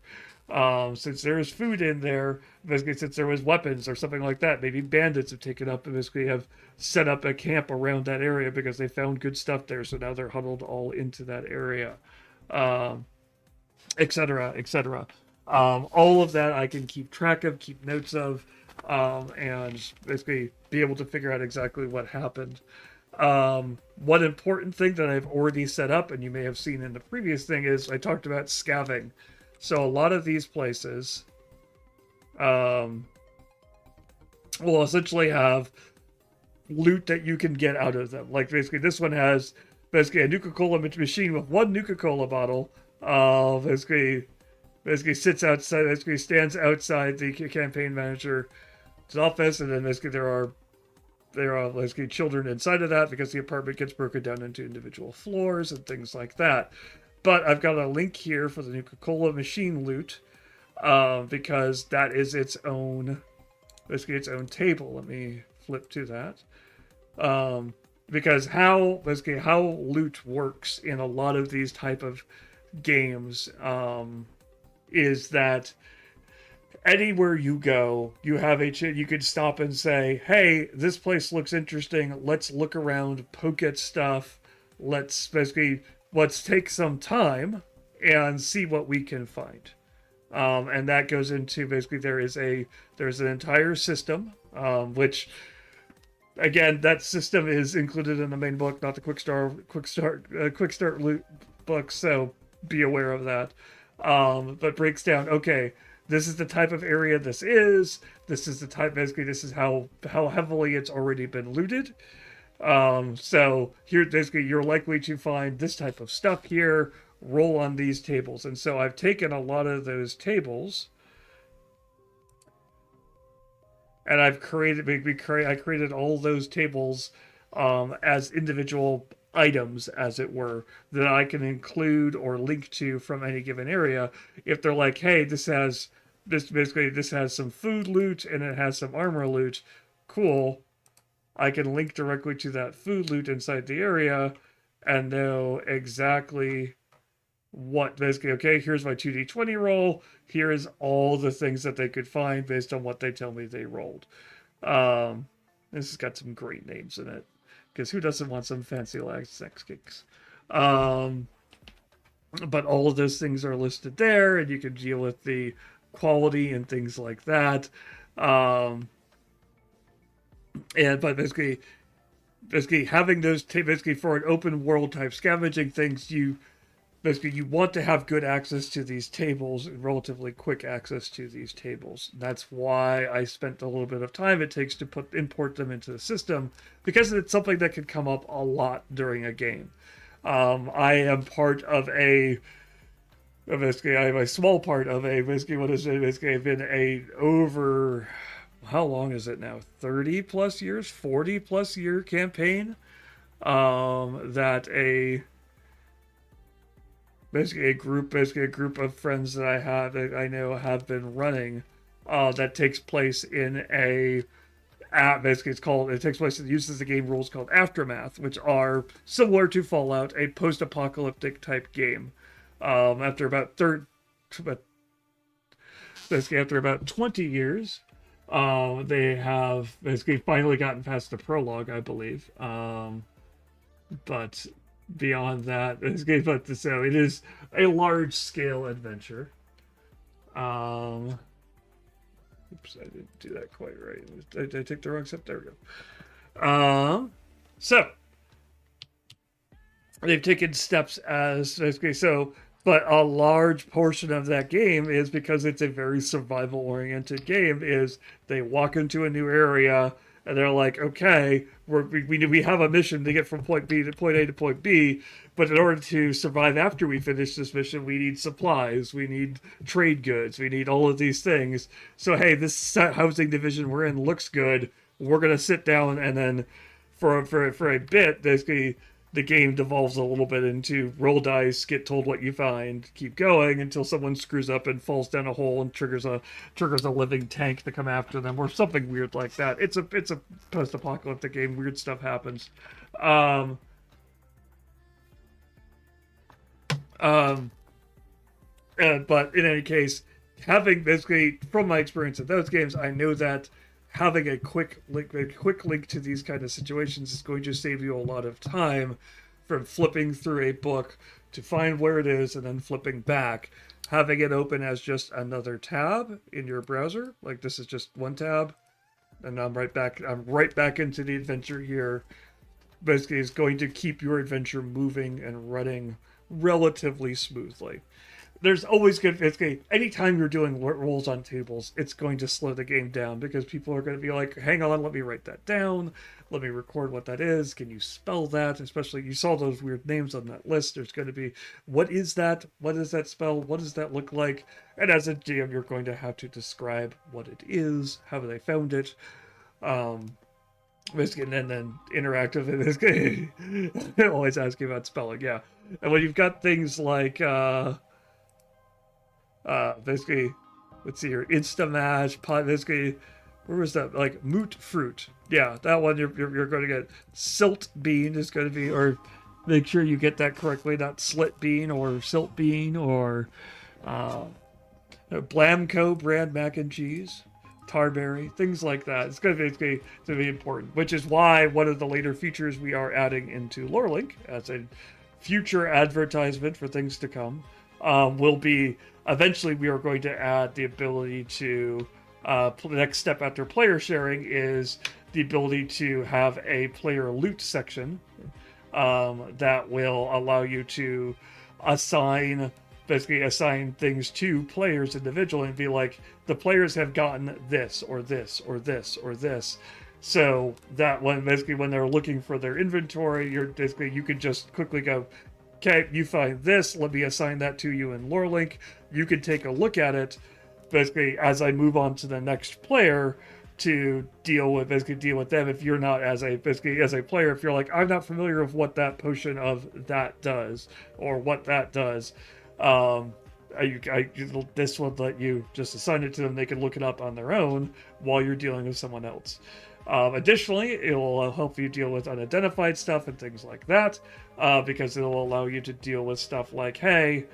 A: Since there is food in there, basically, since there was weapons or something like that, maybe bandits have taken up and basically have set up a camp around that area because they found good stuff there, so now they're huddled all into that area, etc. All of that I can keep track of, keep notes of, and basically be able to figure out exactly what happened. One important thing that I've already set up, and you may have seen in the previous thing, is I talked about scavenging. So a lot of these places will essentially have loot that you can get out of them. Like basically this one has basically a Nuka-Cola machine with one Nuka-Cola bottle. Basically sits outside, basically stands outside the campaign manager's office, and then basically there are basically children inside of that because the apartment gets broken down into individual floors and things like that. But I've got a link here for the Nuka-Cola machine loot, because that is its own basically its own table. Let me flip to that. Because how loot works in a lot of these type of games is that anywhere you go, you have you could stop and say, "Hey, this place looks interesting. Let's look around, poke at stuff. Let's take some time and see what we can find." And that goes into basically there's an entire system, which again, that system is included in the main book, not the quick start loot book. So be aware of that. But breaks down. Okay, this is the type of area this is. This is the type. Basically, this is how heavily it's already been looted. So here, basically, you're likely to find this type of stuff here. Roll on these tables, and so I've taken a lot of those tables, and I created all those tables as individual items, as it were, that I can include or link to from any given area. If they're like, hey, this has some food loot and it has some armor loot, cool. I can link directly to that food loot inside the area and know exactly what basically, okay, here's my 2d20 roll. Here's all the things that they could find based on what they tell me they rolled. This has got some great names in it, because who doesn't want some fancy sex kicks? But all of those things are listed there, and you can deal with the quality and things like that. But basically having those basically for an open world type scavenging things, you want to have good access to these tables and relatively quick access to these tables. That's why I spent a little bit of time it takes to import them into the system, because it's something that can come up a lot during a game. I am part of a small part of a been a over, how long is it now? 30 plus years, 40 plus year campaign that a group of friends that I know have been running that takes place in it takes place, it uses the game rules called Aftermath, which are similar to Fallout, a post-apocalyptic type game. After about 20 years, they have basically finally gotten past the prologue, I believe. But beyond that, so it is a large-scale adventure. Oops, I didn't do that quite right. Did I take the wrong step? There we go. So they've taken steps as basically so, but a large portion of that game is, because it's a very survival-oriented game, is they walk into a new area and they're like, okay, we have a mission to get from point B to point A to point B, but in order to survive after we finish this mission, we need supplies, we need trade goods, we need all of these things. So, hey, this housing division we're in looks good. We're going to sit down, and then for a bit, basically, the game devolves a little bit into roll dice, get told what you find, keep going until someone screws up and falls down a hole and triggers a living tank to come after them, or something weird like that. It's a post-apocalyptic game. Weird stuff happens. But in any case, having basically from my experience of those games, I know that having a quick link to these kind of situations is going to save you a lot of time from flipping through a book to find where it is and then flipping back. Having it open as just another tab in your browser, like this is just one tab, and I'm right back into the adventure here. Basically, is going to keep your adventure moving and running relatively smoothly. There's always anytime you're doing rolls on tables, it's going to slow the game down, because people are going to be like, hang on, let me write that down. Let me record what that is. Can you spell that? Especially, you saw those weird names on that list. There's going to be, what is that? What does that spell? What does that look like? And as a GM, you're going to have to describe what it is, how they found it. Basically, and then interactive. Always asking about spelling, yeah. And when you've got things like, basically, let's see here, Instamatch, basically, where was that? Like moot fruit. Yeah, that one you're going to get silt bean is going to be, or make sure you get that correctly, not slit bean or silt bean or Blamco brand mac and cheese, Tarberry, things like that. It's going to be important, which is why one of the later features we are adding into LoreLink as a future advertisement for things to come will be eventually we are going to add the ability to the next step after player sharing is the ability to have a player loot section that will allow you to assign things to players individually and be like, the players have gotten this or this or this or this. So that when they're looking for their inventory, you can just quickly go, okay, you find this, let me assign that to you in LoreLink. You can take a look at it, basically, as I move on to the next player to deal with them. If you're not as a player, if you're like, I'm not familiar with what that potion of that does or what that does, this will let you just assign it to them. They can look it up on their own while you're dealing with someone else. Additionally, it will help you deal with unidentified stuff and things like that, because it will allow you to deal with stuff like, hey,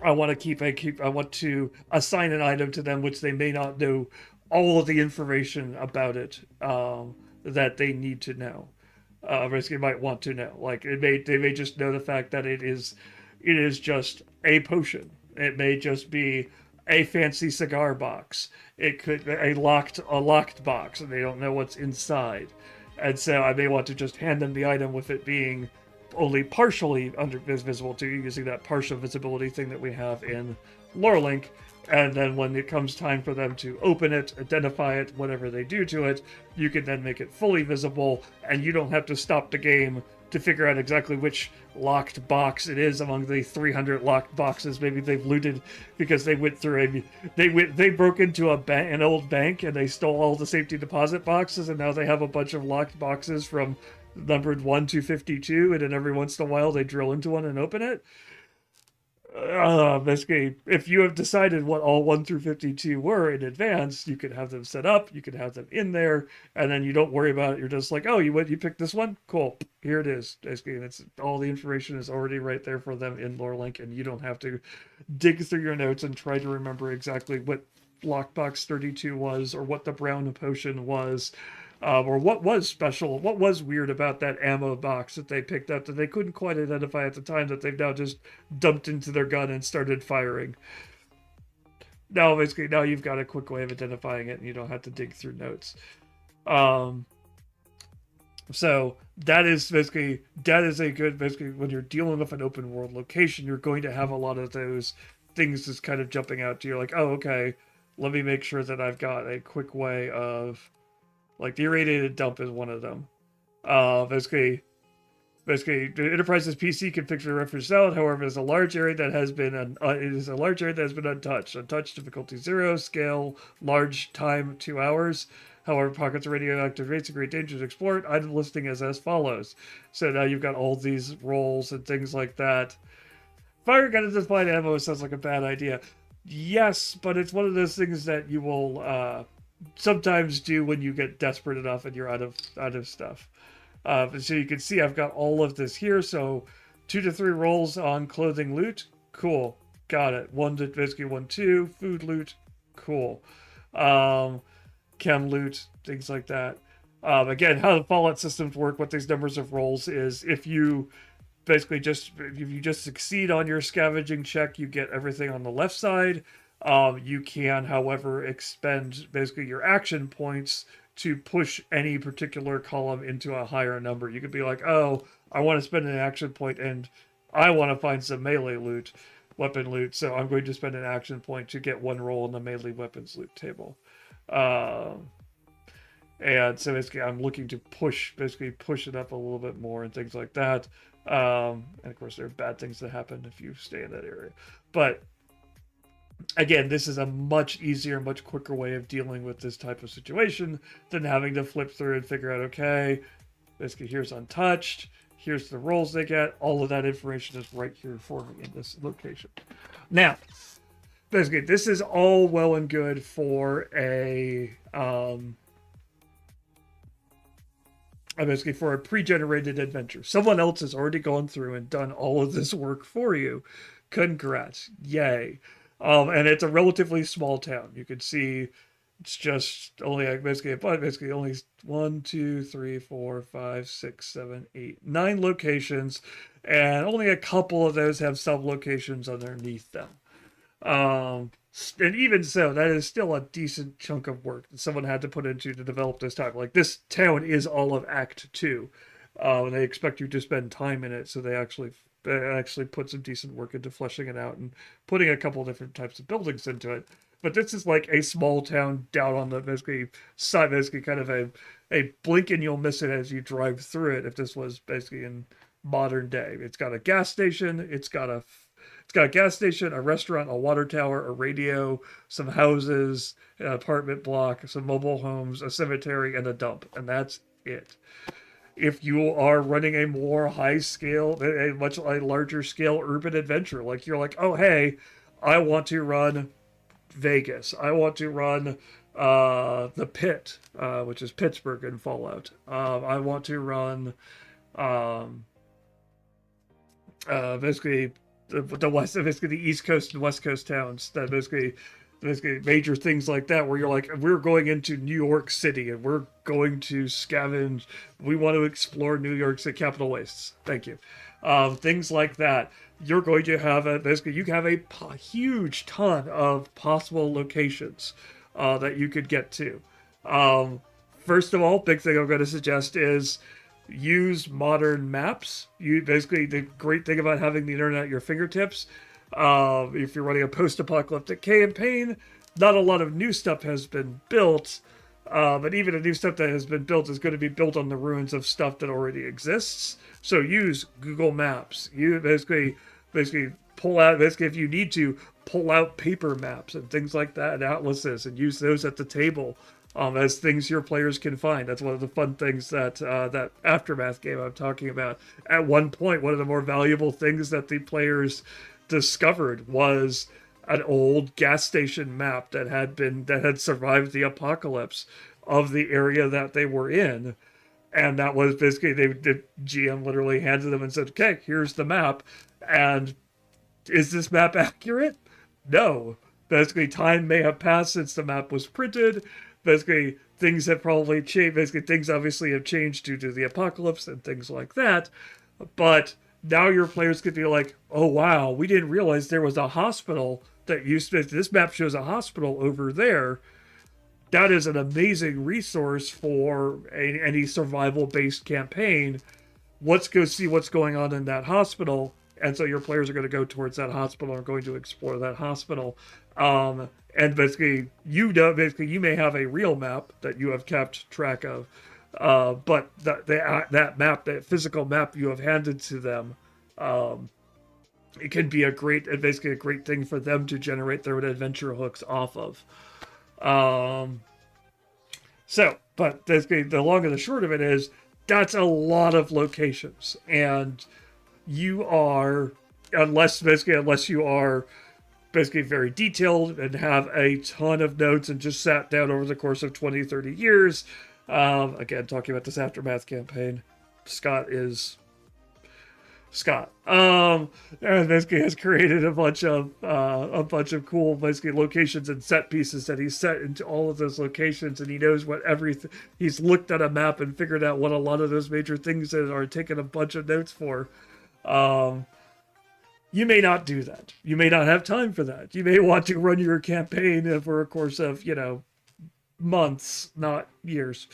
A: I want to assign an item to them which they may not know all of the information about it that they need to know. Basically, might want to know. Like they may just know the fact that it is just a potion. It may just be a fancy cigar box. It could be a locked box, and they don't know what's inside. And so I may want to just hand them the item with it being only partially visible to you, using that partial visibility thing that we have in LoreLink. And then when it comes time for them to open it, identify it, whatever they do to it, you can then make it fully visible, and you don't have to stop the game to figure out exactly which locked box it is among the 300 locked boxes maybe they've looted, because they went through they broke into an old bank and they stole all the safety deposit boxes, and now they have a bunch of locked boxes from numbered 1 to 52, and then every once in a while they drill into one and open it. Basically, if you have decided what all 1 through 52 were in advance, you could have them set up, you could have them in there, and then you don't worry about it. You're just like, oh, you picked this one? Cool. Here it is. Basically, all the information is already right there for them in LoreLink, and you don't have to dig through your notes and try to remember exactly what lockbox 32 was, or what the brown potion was, or what was special, what was weird about that ammo box that they picked up that they couldn't quite identify at the time, that they've now just dumped into their gun and started firing. Now, basically, now you've got a quick way of identifying it, and you don't have to dig through notes. So that is a good, basically, when you're dealing with an open world location, you're going to have a lot of those things just kind of jumping out to you, like, oh, okay, let me make sure that I've got a quick way of, like, the irradiated dump is one of them. Basically, the Enterprise's PC can fix the reference out. However, it is a large area that has been untouched. Untouched difficulty 0, scale large, time 2 hours. However, pockets of radioactive rates and great dangers explored. Item listing is as follows. So now you've got all these roles and things like that. Fire gun to find ammo sounds like a bad idea. Yes, but it's one of those things that you will sometimes do when you get desperate enough and you're out of stuff. So you can see I've got all of this here. So 2 to 3 rolls on clothing loot. Cool. Got it. 1 to basically 1, 2. Food loot. Cool. Chem loot. Things like that. Again, how the Fallout systems work, what these numbers of rolls is, if you just succeed on your scavenging check, you get everything on the left side. You can, however, expend basically your action points to push any particular column into a higher number. You could be like, oh, I want to spend an action point and I want to find some melee loot, weapon loot, so I'm going to spend an action point to get 1 roll in the melee weapons loot table. And so basically I'm looking to push it up a little bit more and things like that. And of course there are bad things that happen if you stay in that area. But again, this is a much easier, much quicker way of dealing with this type of situation than having to flip through and figure out, okay, basically here's untouched, here's the rolls they get, all of that information is right here for me in this location. Now, basically, this is all well and good for a basically for a pre-generated adventure. Someone else has already gone through and done all of this work for you. Congrats. Yay. And it's a relatively small town. You can see it's just only basically only 1, 2, 3, 4, 5, 6, 7, 8, 9 locations, and only a couple of those have sub locations underneath them. And even so, that is still a decent chunk of work that someone had to put into to develop this time. Like, this town is all of Act 2, and they expect you to spend time in it, so they actually put some decent work into fleshing it out and putting a couple different types of buildings into it. But this is like a small town down on the basically side, basically kind of a blink and you'll miss it as you drive through it. If this was basically in modern day, it's got a gas station, it's got a gas station, a restaurant, a water tower, a radio, some houses, an apartment block, some mobile homes, a cemetery, and a dump, and that's it. If you are running a more high scale, a much larger scale urban adventure, like you're like, oh hey, I want to run Vegas. I want to run the Pit, which is Pittsburgh in Fallout. I want to run basically the west, basically the East Coast and West Coast towns. That basically major things like that, where you're like, we're going into New York City and we're going to scavenge. We want to explore New York City Capitol Wastes. Thank you. Things like that. You're going to have you have a huge ton of possible locations that you could get to. First of all, big thing I'm going to suggest is use modern maps. The great thing about having the internet at your fingertips, if you're running a post-apocalyptic campaign, not a lot of new stuff has been built, but even the new stuff that has been built is going to be built on the ruins of stuff that already exists. So use Google Maps. You basically pull out, if you need to, pull out paper maps and things like that, and atlases, and use those at the table as things your players can find. That's one of the fun things that that Aftermath game I'm talking about. At one point, one of the more valuable things that the players discovered was an old gas station map that had survived the apocalypse of the area that they were in. And that was basically, the GM literally handed them and said, okay, here's the map. And is this map accurate? No. Basically, time may have passed since the map was printed. Basically, things have probably changed. Basically, things obviously have changed due to the apocalypse and things like that. But now your players could be like, oh wow, we didn't realize there was a hospital that used to, this map shows a hospital over there. That is an amazing resource for any survival-based campaign. Let's go see what's going on in that hospital. And so your players are going to go towards that hospital and are going to explore that hospital. And basically, you may have a real map that you have kept track of. But that map, that physical map you have handed to them, it can be a great thing for them to generate their own adventure hooks off of. But basically, the long and the short of it is, that's a lot of locations, and you are, unless you are basically very detailed and have a ton of notes and just sat down over the course of 20, 30 years. Again, talking about this Aftermath campaign, Scott. And basically has created a bunch of cool basically locations and set pieces that he's set into all of those locations, and he knows what everything. He's looked at a map and figured out what a lot of those major things are, taking a bunch of notes for. You may not do that. You may not have time for that. You may want to run your campaign for a course of, months, not years,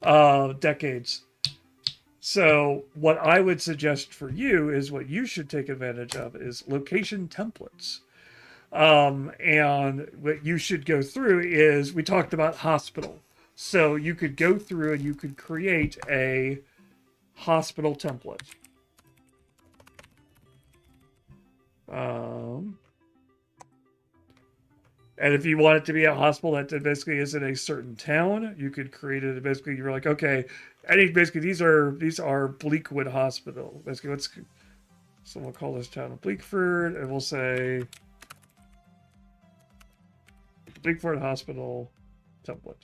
A: decades. So what I would suggest for you is, what you should take advantage of is location templates. And what you should go through is, we talked about hospital. So you could go through and you could create a hospital template. And if you want it to be a hospital that basically is in a certain town, you could create it. Basically, you're like, okay, these are Bleakwood Hospital. Basically, so we'll call this town Bleakford, and we'll say Bigford Hospital template.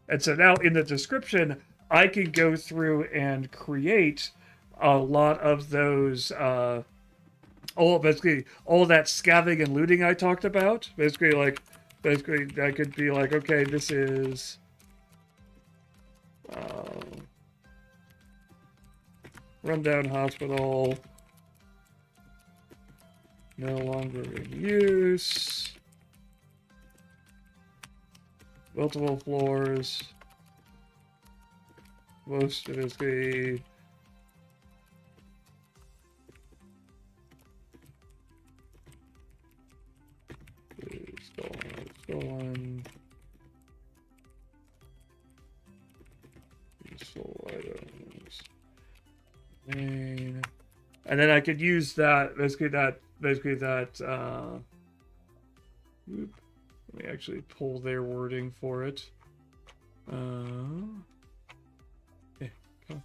A: And so now in the description, I can go through and create a lot of those, all that scavenging and looting I talked about. Basically, I could be like, okay, this is, rundown hospital, no longer in use. Multiple floors. Most of it's the stolen. Useful items. And then I could use that, basically that, whoop. Let me actually pull their wording for it. Okay, come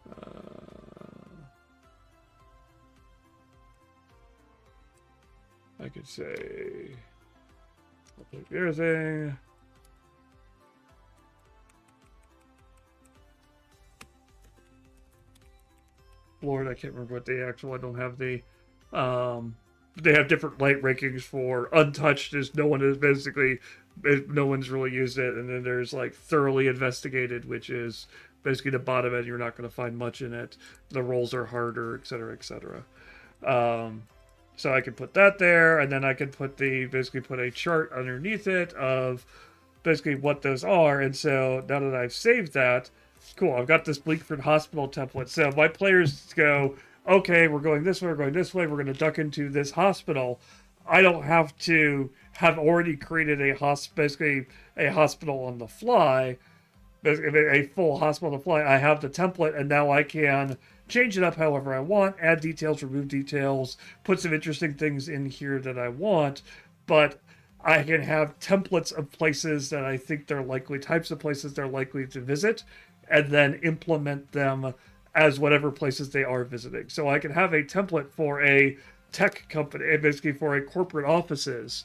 A: on. I could say, I'll take everything. Lord, I can't remember what the actual, I don't have the, they have different light rankings for untouched is no one is basically, no one's really used it. And then there's like thoroughly investigated, which is basically the bottom end. You're not going to find much in it. The rolls are harder, etc., etc. So I can put that there, and then I can put basically put a chart underneath it of basically what those are. And so now that I've saved that, cool, I've got this Bleakford Hospital template. So my players go, okay, we're going this way, we're going this way, we're going to duck into this hospital. I don't have to have already created basically a hospital on the fly, a full hospital on the fly. I have the template, and now I can change it up however I want, add details, remove details, put some interesting things in here that I want, but I can have templates of places that I think they're likely, types of places they're likely to visit, and then implement them as whatever places they are visiting. So I can have a template for a tech company, basically for a corporate offices,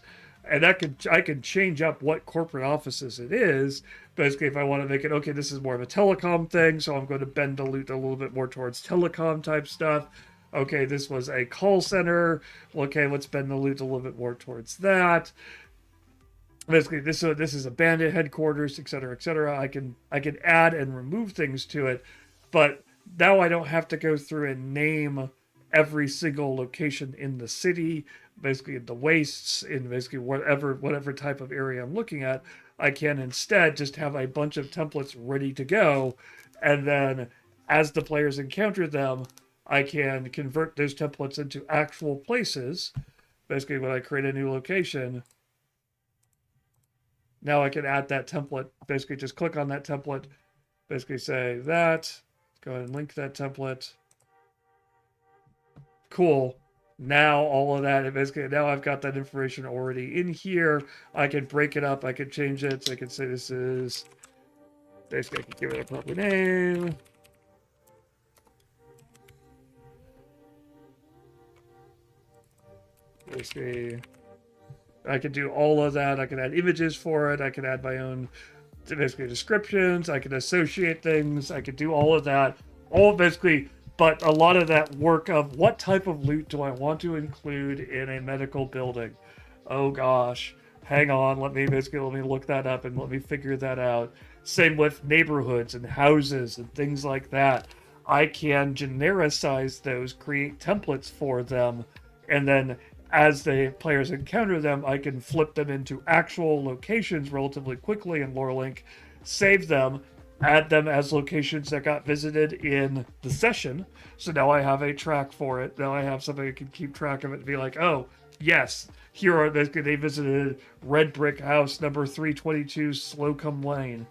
A: and I can change up what corporate offices it is. Basically, if I want to make it, okay, this is more of a telecom thing, so I'm going to bend the loot a little bit more towards telecom type stuff. Okay, this was a call center. Okay, let's bend the loot a little bit more towards that. Basically, this is a bandit headquarters, etc., etc. I can add and remove things to it, but now I don't have to go through and name every single location in the city, basically in the wastes, in basically whatever type of area I'm looking at. I can instead just have a bunch of templates ready to go, and then as the players encounter them, I can convert those templates into actual places. Basically, when I create a new location, now I can add that template, basically just click on that template, basically say that, go ahead and link that template. Cool. Now all of that, basically now I've got that information already in here. I can break it up, I can change it, so I can say this is, basically I can give it a proper name. Basically, I can do all of that. I can add images for it. I can add my own, basically, descriptions. I can associate things. I can do all of that. All basically, but a lot of that work of what type of loot do I want to include in a medical building? Oh gosh, hang on. Let me look that up and let me figure that out. Same with neighborhoods and houses and things like that. I can genericize those, create templates for them, and then as the players encounter them, I can flip them into actual locations relatively quickly in LoreLink, save them, add them as locations that got visited in the session. So now I have a track for it. Now I have something I can keep track of it and be like, oh, yes, here are they visited Red Brick House number 322 Slocum Lane.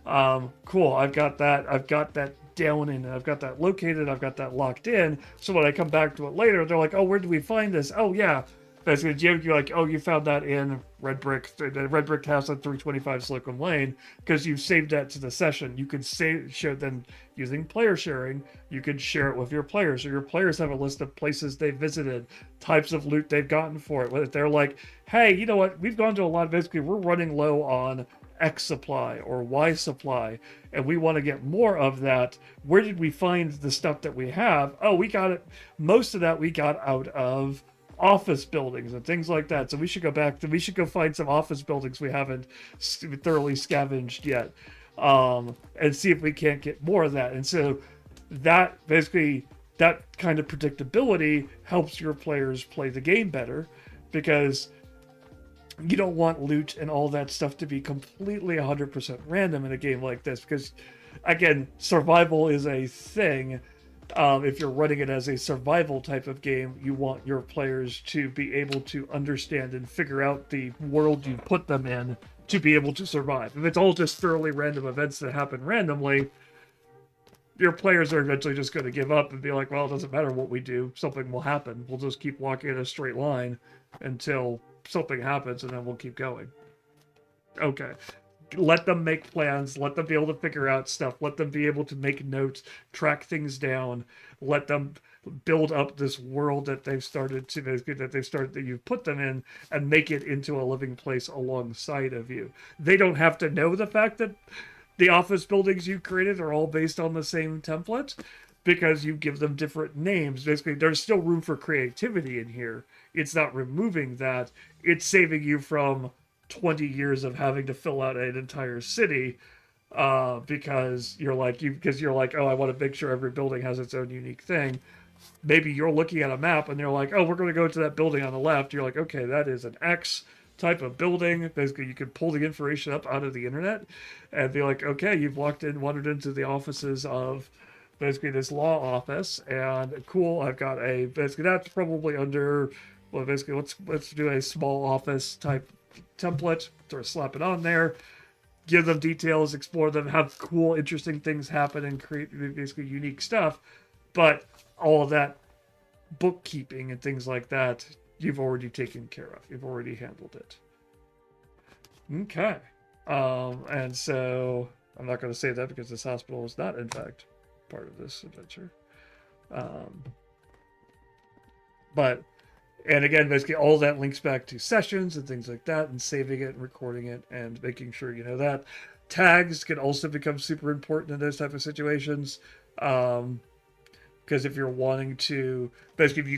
A: Cool, I've got that down and I've got that located, I've got that locked in. So when I come back to it later, they're like, oh, where did we find this? Oh yeah, Basically, you're like, oh, you found that in Red Brick, the Red Brick House at 325 Slocum Lane, because you've saved that to the session. You can share then using player sharing. You can share it with your players, so your players have a list of places they visited, types of loot they've gotten for it. Whether they're like, hey, you know what? We've gone to a lot. Basically, we're running low on X supply or Y supply, and we want to get more of that. Where did we find the stuff that we have? Oh, we got it. Most of that we got out of office buildings and things like that. So we should go back to, we should go find some office buildings we haven't thoroughly scavenged yet, and see if we can't get more of that. And so that basically, that kind of predictability helps your players play the game better, because you don't want loot and all that stuff to be completely 100% random in a game like this, because again, survival is a thing. If you're running it as a survival type of game, you want your players to be able to understand and figure out the world you put them in to be able to survive. If it's all just thoroughly random events that happen randomly, your players are eventually just going to give up and be like, well, it doesn't matter what we do, something will happen. We'll just keep walking in a straight line until something happens, and then we'll keep going. Okay. Let them make plans, let them be able to figure out stuff, let them be able to make notes, track things down, let them build up this world that they've started to, that you've put them in, and make it into a living place alongside of you. They don't have to know the fact that the office buildings you created are all based on the same template, because you give them different names. Basically, there's still room for creativity in here. It's not removing that. It's saving you from 20 years of having to fill out an entire city, because you're like, oh, I want to make sure every building has its own unique thing. Maybe you're looking at a map and they're like, oh, we're going to go to that building on the left. You're like, okay, that is an X type of building. Basically, you can pull the information up out of the internet and be like, okay, you've wandered into the offices of basically this law office, and cool, I've got a, basically that's probably under, well, basically let's do a small office type template, or slap it on there, give them details, explore them, have cool, interesting things happen, and create basically unique stuff. But all of that bookkeeping and things like that, you've already taken care of. You've already handled it. Okay. And so I'm not going to say that because this hospital is not, in fact, part of this adventure. But and again, basically all that links back to sessions and things like that, and saving it and recording it and making sure you know that. Tags can also become super important in those type of situations. Because if you're wanting to, basically if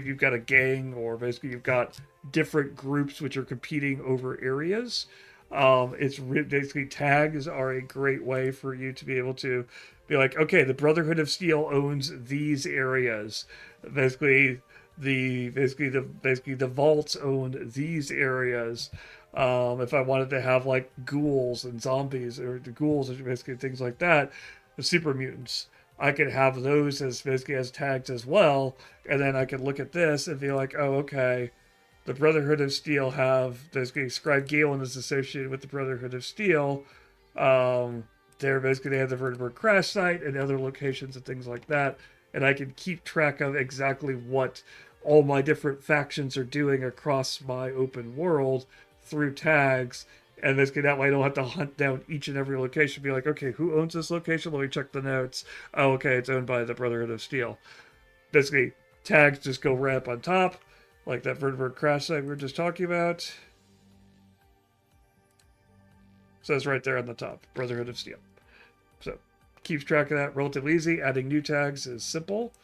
A: you've got a gang, or basically you've got different groups which are competing over areas, basically tags are a great way for you to be able to be like, okay, the Brotherhood of Steel owns these areas. Basically the vaults owned these areas. If I wanted to have like ghouls and zombies, or the ghouls, or basically things like that, the super mutants, I could have those as basically as tags as well, and then I could look at this and be like, oh, okay, the Brotherhood of Steel have basically Scribe Galen is associated with the Brotherhood of Steel. They have the vertebrate crash site and other locations and things like that, and I can keep track of exactly what all my different factions are doing across my open world through tags. And basically that way I don't have to hunt down each and every location, be like, okay, who owns this location? Let me check the notes. Oh, okay, it's owned by the Brotherhood of Steel. Basically, tags just go right up on top, like that vertebrate crash site we were just talking about. So it's right there on the top, Brotherhood of Steel. So keeps track of that relatively easy. Adding new tags is simple.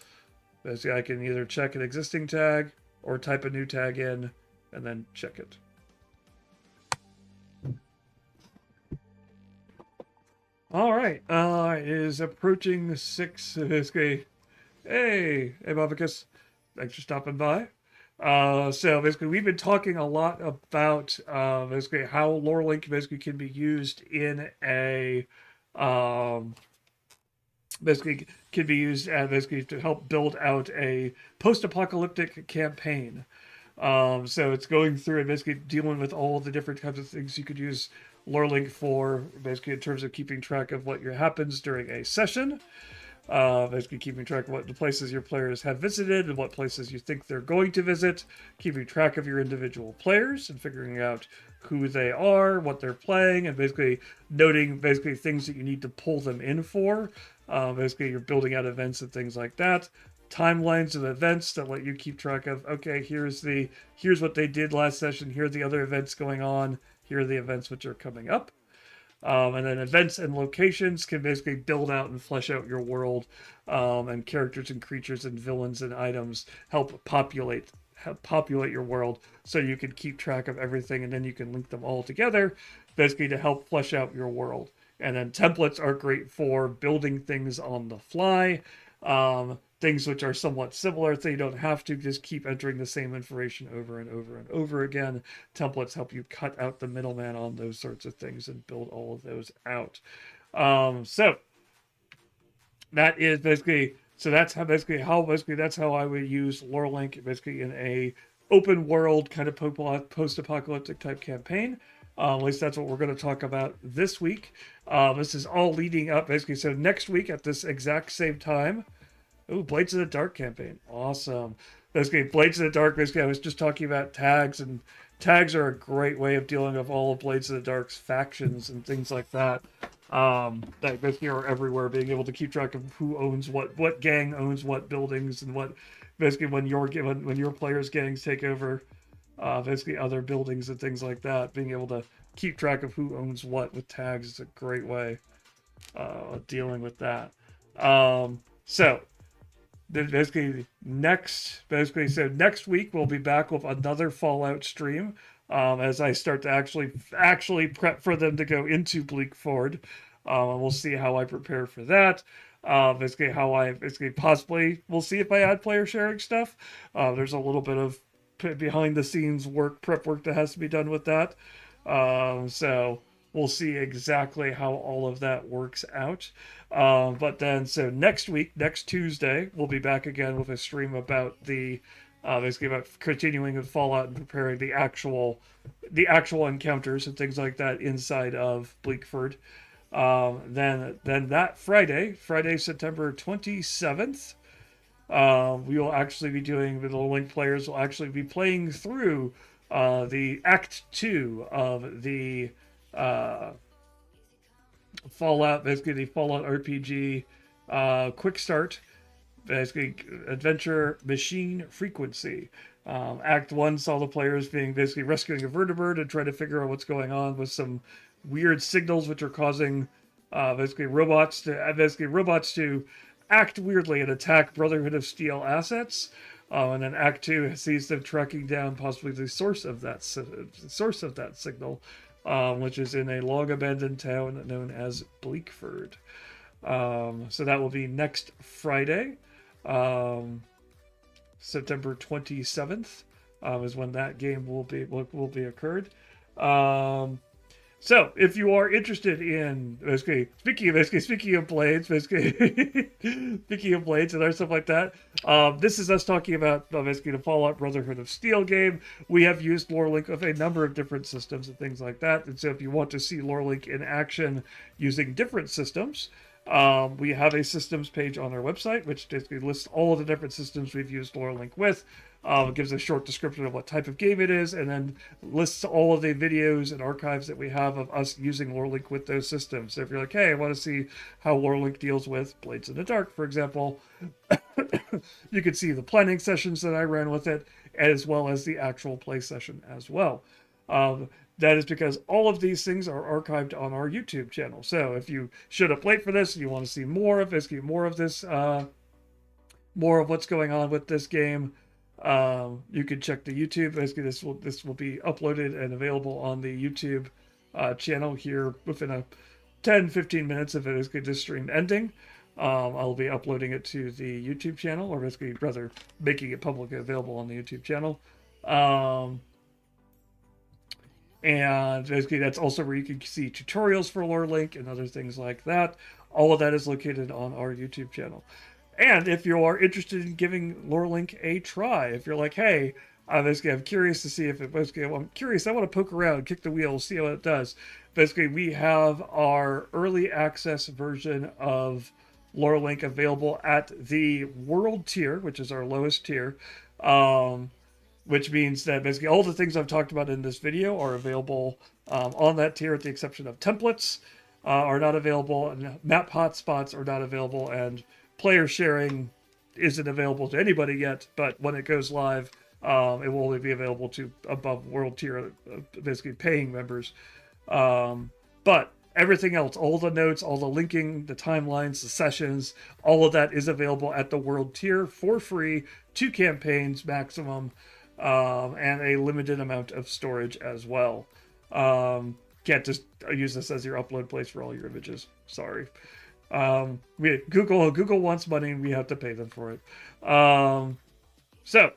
A: Basically, I can either check an existing tag or type a new tag in and then check it. All right. It is approaching 6. Basically, hey, Bobicus, thanks for stopping by. So basically, we've been talking a lot about basically how lore link basically can be used in a basically can be used basically to help build out a post-apocalyptic campaign. So it's going through and basically dealing with all the different kinds of things you could use lore link for, basically in terms of keeping track of what happens during a session. Basically keeping track of what the places your players have visited and what places you think they're going to visit, keeping track of your individual players and figuring out who they are, what they're playing, and basically noting basically things that you need to pull them in for. Basically, you're building out events and things like that. Timelines of events that let you keep track of. Okay, here's what they did last session. Here are the other events going on. Here are the events which are coming up. And then events and locations can basically build out and flesh out your world, and characters and creatures and villains and items help populate your world, so you can keep track of everything, and then you can link them all together, basically to help flesh out your world. And then templates are great for building things on the fly, things which are somewhat similar, so you don't have to just keep entering the same information over and over and over again. Templates help you cut out the middleman on those sorts of things and build all of those out. So that is basically, so that's how that's how I would use Lorelink basically in a open world kind of post-apocalyptic type campaign. At least that's what we're going to talk about this week. This is all leading up basically. So next week at this exact same time, Blades of the Dark campaign. Awesome. Basically, Blades of the Dark, basically, I was just talking about tags, and tags are a great way of dealing with all of Blades of the Dark's factions and things like that. That basically are everywhere, being able to keep track of who owns what gang owns what buildings, and what basically when your players' gangs take over basically other buildings and things like that. Being able to keep track of who owns what with tags is a great way of dealing with that. So next week we'll be back with another Fallout stream, as I start to actually prep for them to go into Bleakford, and we'll see how I prepare for that. Possibly we'll see if I add player sharing stuff. There's a little bit of behind the scenes prep work that has to be done with that. So we'll see exactly how all of that works out. But then, so next Tuesday, we'll be back again with a stream about basically about continuing with Fallout and preparing the actual encounters and things like that inside of Bleakford. Then that Friday, September 27th, we will actually be doing, the Link players will actually be playing through the Act 2 of the Fallout, basically the Fallout RPG Quickstart, basically adventure machine frequency. Act 1 saw the players being basically rescuing a vertebrate and trying to figure out what's going on with some weird signals which are causing robots to act weirdly and attack Brotherhood of Steel assets. And then Act 2 sees them tracking down possibly the source of that signal, which is in a long-abandoned town known as Bleakford. So that will be next Friday, September 27th, is when that game will be occurred. So, if you are interested in speaking of blades, speaking of blades and other stuff like that, this is us talking about basically the Fallout Brotherhood of Steel game. We have used Lorelink with a number of different systems and things like that. And so, if you want to see Lorelink in action using different systems, we have a systems page on our website, which basically lists all of the different systems we've used Lorelink with. It gives a short description of what type of game it is, and then lists all of the videos and archives that we have of us using Lorelink with those systems. So if you're like, hey, I want to see how Lorelink deals with Blades in the Dark, for example, you can see the planning sessions that I ran with it, as well as the actual play session as well. That is because all of these things are archived on our YouTube channel. So if you showed up late for this and you want to see more of this, more of what's going on with this game, you can check the YouTube. Basically, this will be uploaded and available on the YouTube channel here within a 10-15 minutes of this stream ending. I'll be uploading it to the YouTube channel, or basically rather making it publicly available on the YouTube channel. And basically that's also where you can see tutorials for Lorelink and other things like that. All of that is located on our YouTube channel. And if you are interested in giving Lorelink a try, if you're like, hey, I'm curious to see if it I'm curious, I want to poke around, kick the wheel, see how it does. Basically, we have our early access version of lore link available at the world tier, which is our lowest tier, which means that basically all the things I've talked about in this video are available on that tier, at the exception of templates are not available, and map hotspots are not available, and player sharing isn't available to anybody yet, but when it goes live, it will only be available to above world tier, basically paying members. But everything else, all the notes, all the linking, the timelines, the sessions, all of that is available at the world tier for free, 2 campaigns maximum, and a limited amount of storage as well. Can't just use this as your upload place for all your images. Sorry. Google wants money and we have to pay them for it. So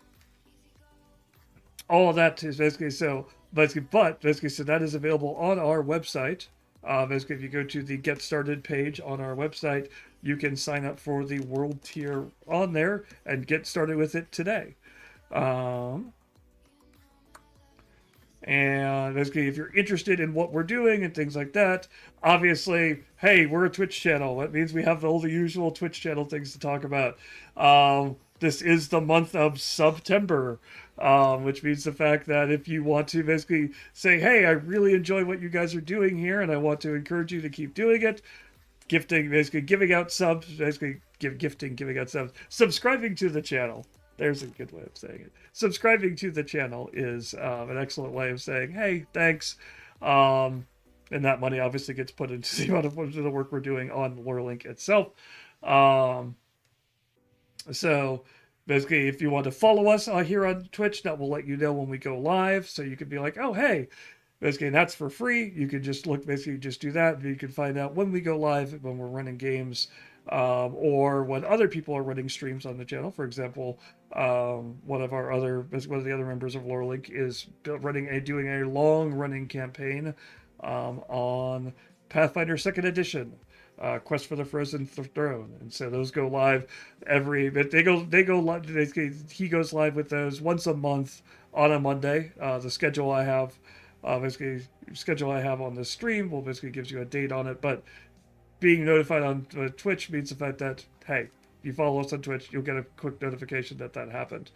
A: all of that is basically so that is available on our website. Basically, if you go to the Get Started page on our website, you can sign up for the world tier on there and get started with it today. And basically, if you're interested in what we're doing and things like that, obviously, hey, we're a Twitch channel. That means we have all the usual Twitch channel things to talk about. This is the month of September, which means the fact that if you want to basically say, hey, I really enjoy what you guys are doing here, and I want to encourage you to keep doing it, gifting, basically giving out subs, basically giving out subs, subscribing to the channel. There's a good way of saying it. Subscribing to the channel is an excellent way of saying, hey, thanks. And that money obviously gets put into the amount of the work we're doing on LoreLink itself. So basically, if you want to follow us here on Twitch, that will let you know when we go live. So you could be like, oh, hey, basically that's for free. You can just just do that. You can find out when we go live, when we're running games, or when other people are running streams on the channel. For example, one of the other members of LoreLink is doing a long-running campaign on Pathfinder 2nd Edition, Quest for the Frozen Throne, and so those go live he goes live with those once a month on a Monday. The schedule I have, on this stream will basically gives you a date on it, but being notified on Twitch means the fact that, hey, you follow us on Twitch, you'll get a quick notification that happened.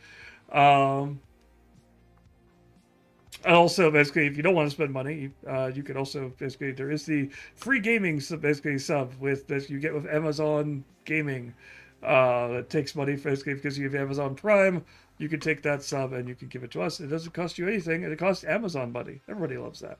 A: And also, basically, if you don't want to spend money, you can also, basically, there is the free gaming sub with that you get with Amazon Gaming. That takes money, basically, because you have Amazon Prime. You can take that sub and you can give it to us. It doesn't cost you anything, and it costs Amazon money. Everybody loves that.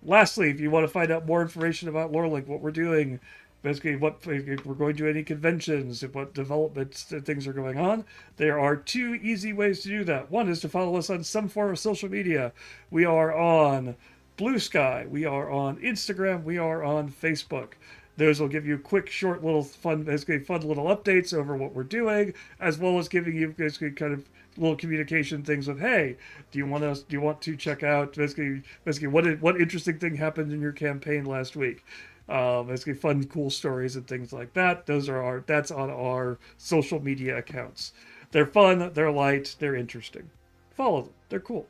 A: Lastly, if you want to find out more information about LoreLink, what we're doing, basically if we're going to any conventions, what developments things are going on, there are 2 easy ways to do that. One is to follow us on some form of social media. We are on Blue Sky, we are on Instagram, we are on Facebook. Those will give you quick, short, little fun little updates over what we're doing, as well as giving you basically kind of little communication things of, hey, do you want to check out basically what interesting thing happened in your campaign last week? Basically fun, cool stories and things like that. That's on our social media accounts. They're fun, they're light, they're interesting. Follow them, they're cool.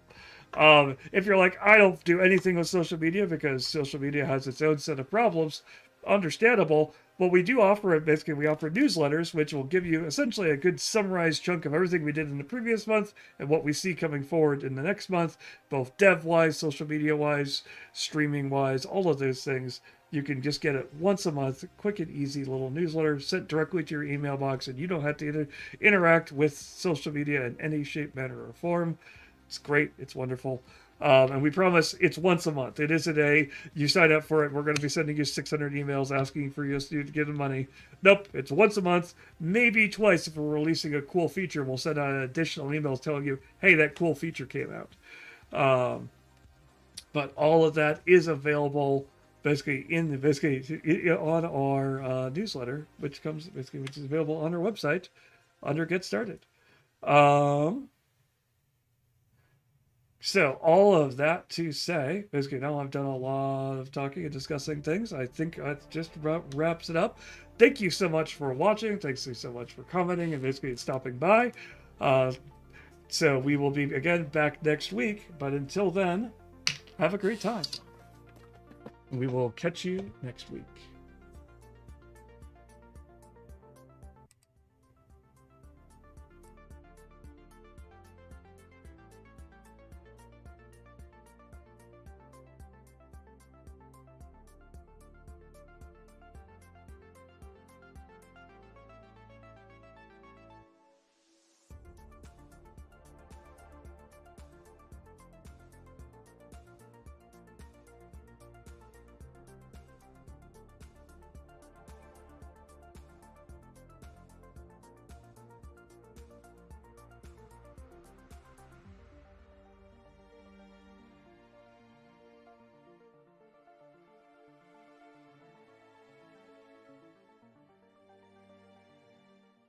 A: If you're like, I don't do anything with social media because social media has its own set of problems, understandable. What we do offer, we offer newsletters, which will give you essentially a good summarized chunk of everything we did in the previous month and what we see coming forward in the next month, both dev-wise, social media-wise, streaming-wise, all of those things. You can just get it once a month, quick and easy little newsletter sent directly to your email box, and you don't have to interact with social media in any shape, manner, or form. It's great. It's wonderful. And we promise it's once a month. It isn't you sign up for it, we're going to be sending you 600 emails asking for you to give them money. Nope, it's once a month, maybe twice if we're releasing a cool feature. We'll send out additional emails telling you, hey, that cool feature came out. But all of that is available basically on our newsletter, which is available on our website under Get Started. So all of that to say, basically now I've done a lot of talking and discussing things. I think that just about wraps it up. Thank you so much for watching. Thanks so much for commenting and basically stopping by. So we will be again back next week. But until then, have a great time. We will catch you next week.